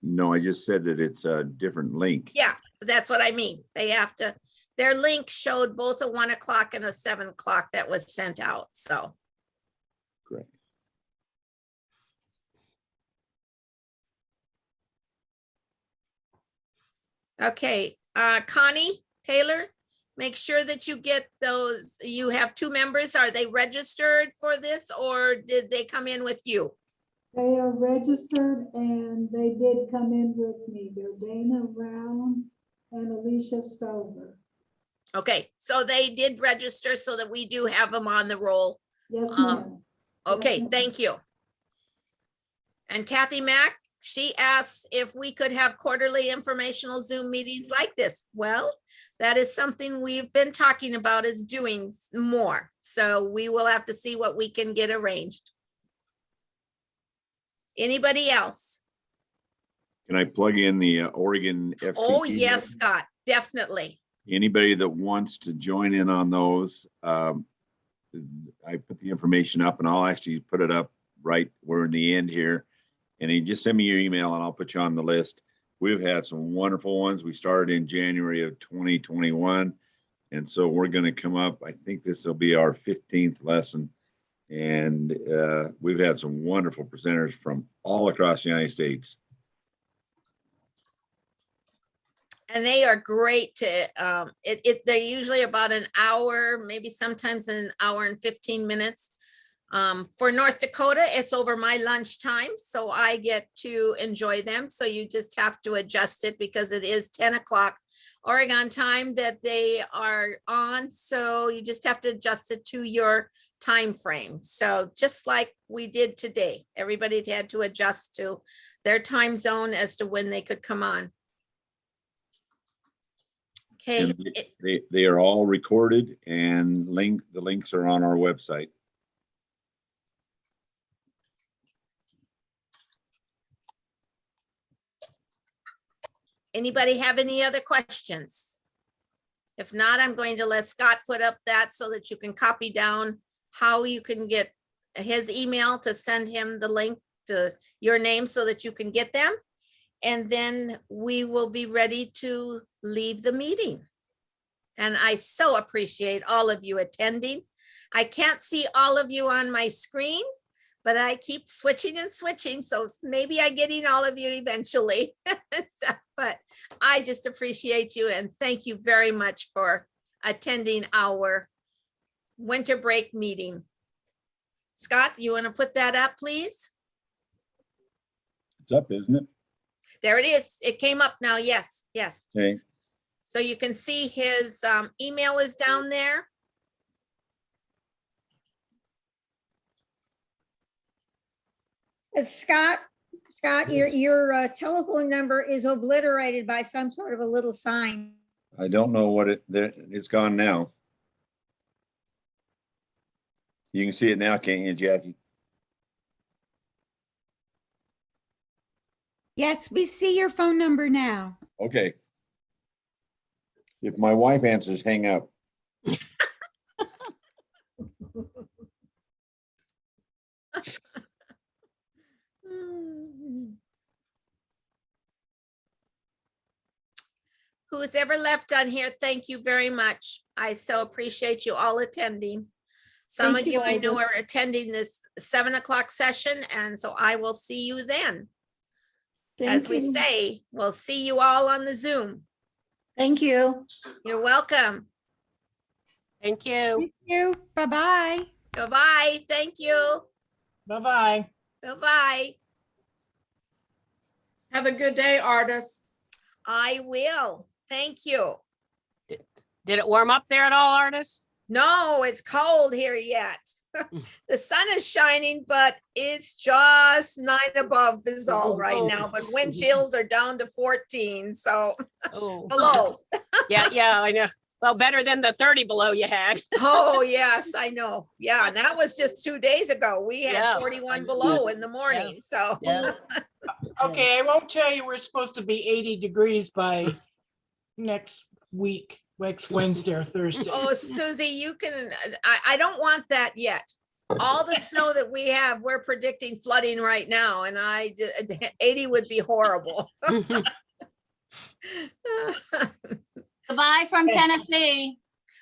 No, I just said that it's a different link. Yeah, that's what I mean. They have to, their link showed both a 1 o'clock and a 7 o'clock that was sent out, so. Correct. Okay, Connie Taylor, make sure that you get those. You have 2 members. Are they registered for this, or did they come in with you? They are registered and they did come in with me. They're Dana Round and Alicia Stover. Okay, so they did register so that we do have them on the roll. Yes, ma'am. Okay, Yes, ma'am. thank you. And Kathy Mack, she asks if we could have quarterly informational Zoom meetings like this. Well, that is something we've been talking about, is doing more. So we will have to see what we can get arranged. Anybody else? Can I plug in the Oregon FCE? Oh, yes, Scott, definitely. Anybody that wants to join in on those, I put the information up, and I'll actually put it up right. We're in the end here. And you just send me your email and I'll put you on the list. We've had some wonderful ones. We started in January of 2021. And so we're going to come up, I think this will be our 15th lesson. And we've had some wonderful presenters from all across the United States. And they are great to, they're usually about an hour, maybe sometimes an hour and 15 minutes. For North Dakota, it's over my lunchtime, so I get to enjoy them. So you just have to adjust it because it is 10 o'clock Oregon time that they are on. So you just have to adjust it to your time frame. So just like we did today, everybody had to adjust to their time zone as to when they could come on. Okay. And they are all recorded, and the links are on our website. Anybody have any other questions? If not, I'm going to let Scott put up that so that you can copy down how you can get his email to send him the link to your name so that you can get them. And then we will be ready to leave the meeting. And I so appreciate all of you attending. I can't see all of you on my screen, but I keep switching and switching. So maybe I'm getting all of you eventually. But I just appreciate you and thank you very much for attending our winter break meeting. Scott, you want to put that up, please? It's up, isn't it? There it is. It came up now. Yes, yes. Okay. So you can see his email is down there. Scott, your telephone number is obliterated by some sort of a little sign. I don't know what it's gone now. You can see it now, can't you, Jackie? Yes, we see your phone number now. Okay. If my wife answers, hang up. Who's ever left on here, thank you very much. I so appreciate you all attending. Some Thank of you, you I know Aldous. are attending this 7 o'clock session, and so I will see you then. As Thank we you. say, we'll see you all on the Zoom. Thank you. You're welcome. Thank you. Thank you. Bye-bye. Goodbye. Thank you. Bye-bye. Goodbye. Have a good day, artists. I will. Thank you. Did it warm up there at all, artists? No, it's cold here yet. The sun is shining, but it's just 9 above is all right Oh. now, but wind chills are down to 14, so Oh, below. yeah, I know. Well, better than the 30 below you had. Oh, yes, I know. Yeah, and that was just 2 days ago. We had Yeah. 41 below in the morning, so. Yeah. Okay, I won't tell you we're supposed to be 80 degrees by next week, next Wednesday or Thursday. Oh, Susie, you can, I don't want that yet. All the snow that we have, we're predicting flooding right now, and 80 would be horrible. Goodbye from Tennessee.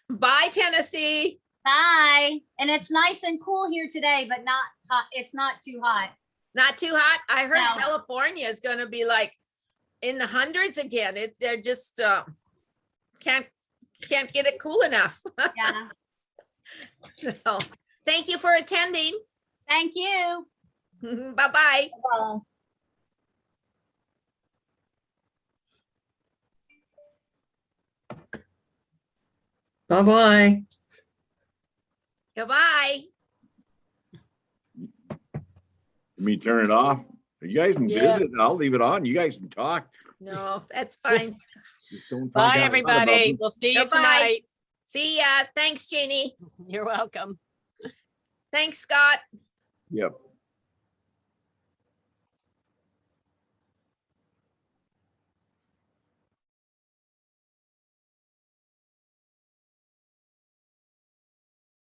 Bye, Tennessee. Bye. And it's nice and cool here today, but not hot. It's not too hot. Not too hot. I heard No. California is gonna be like in the hundreds again. They're just can't get it cool enough. Yeah. So, thank you for attending. Thank you. Bye-bye. Bye-bye. Goodbye. Me turn it off. You guys can Yeah. visit. I'll leave it on. You guys can talk. No, that's fine. Just don't talk Bye, out loud about everybody. them. We'll see you Goodbye. tonight. See ya. Thanks, Jeannie. You're welcome. Thanks, Scott. Yep.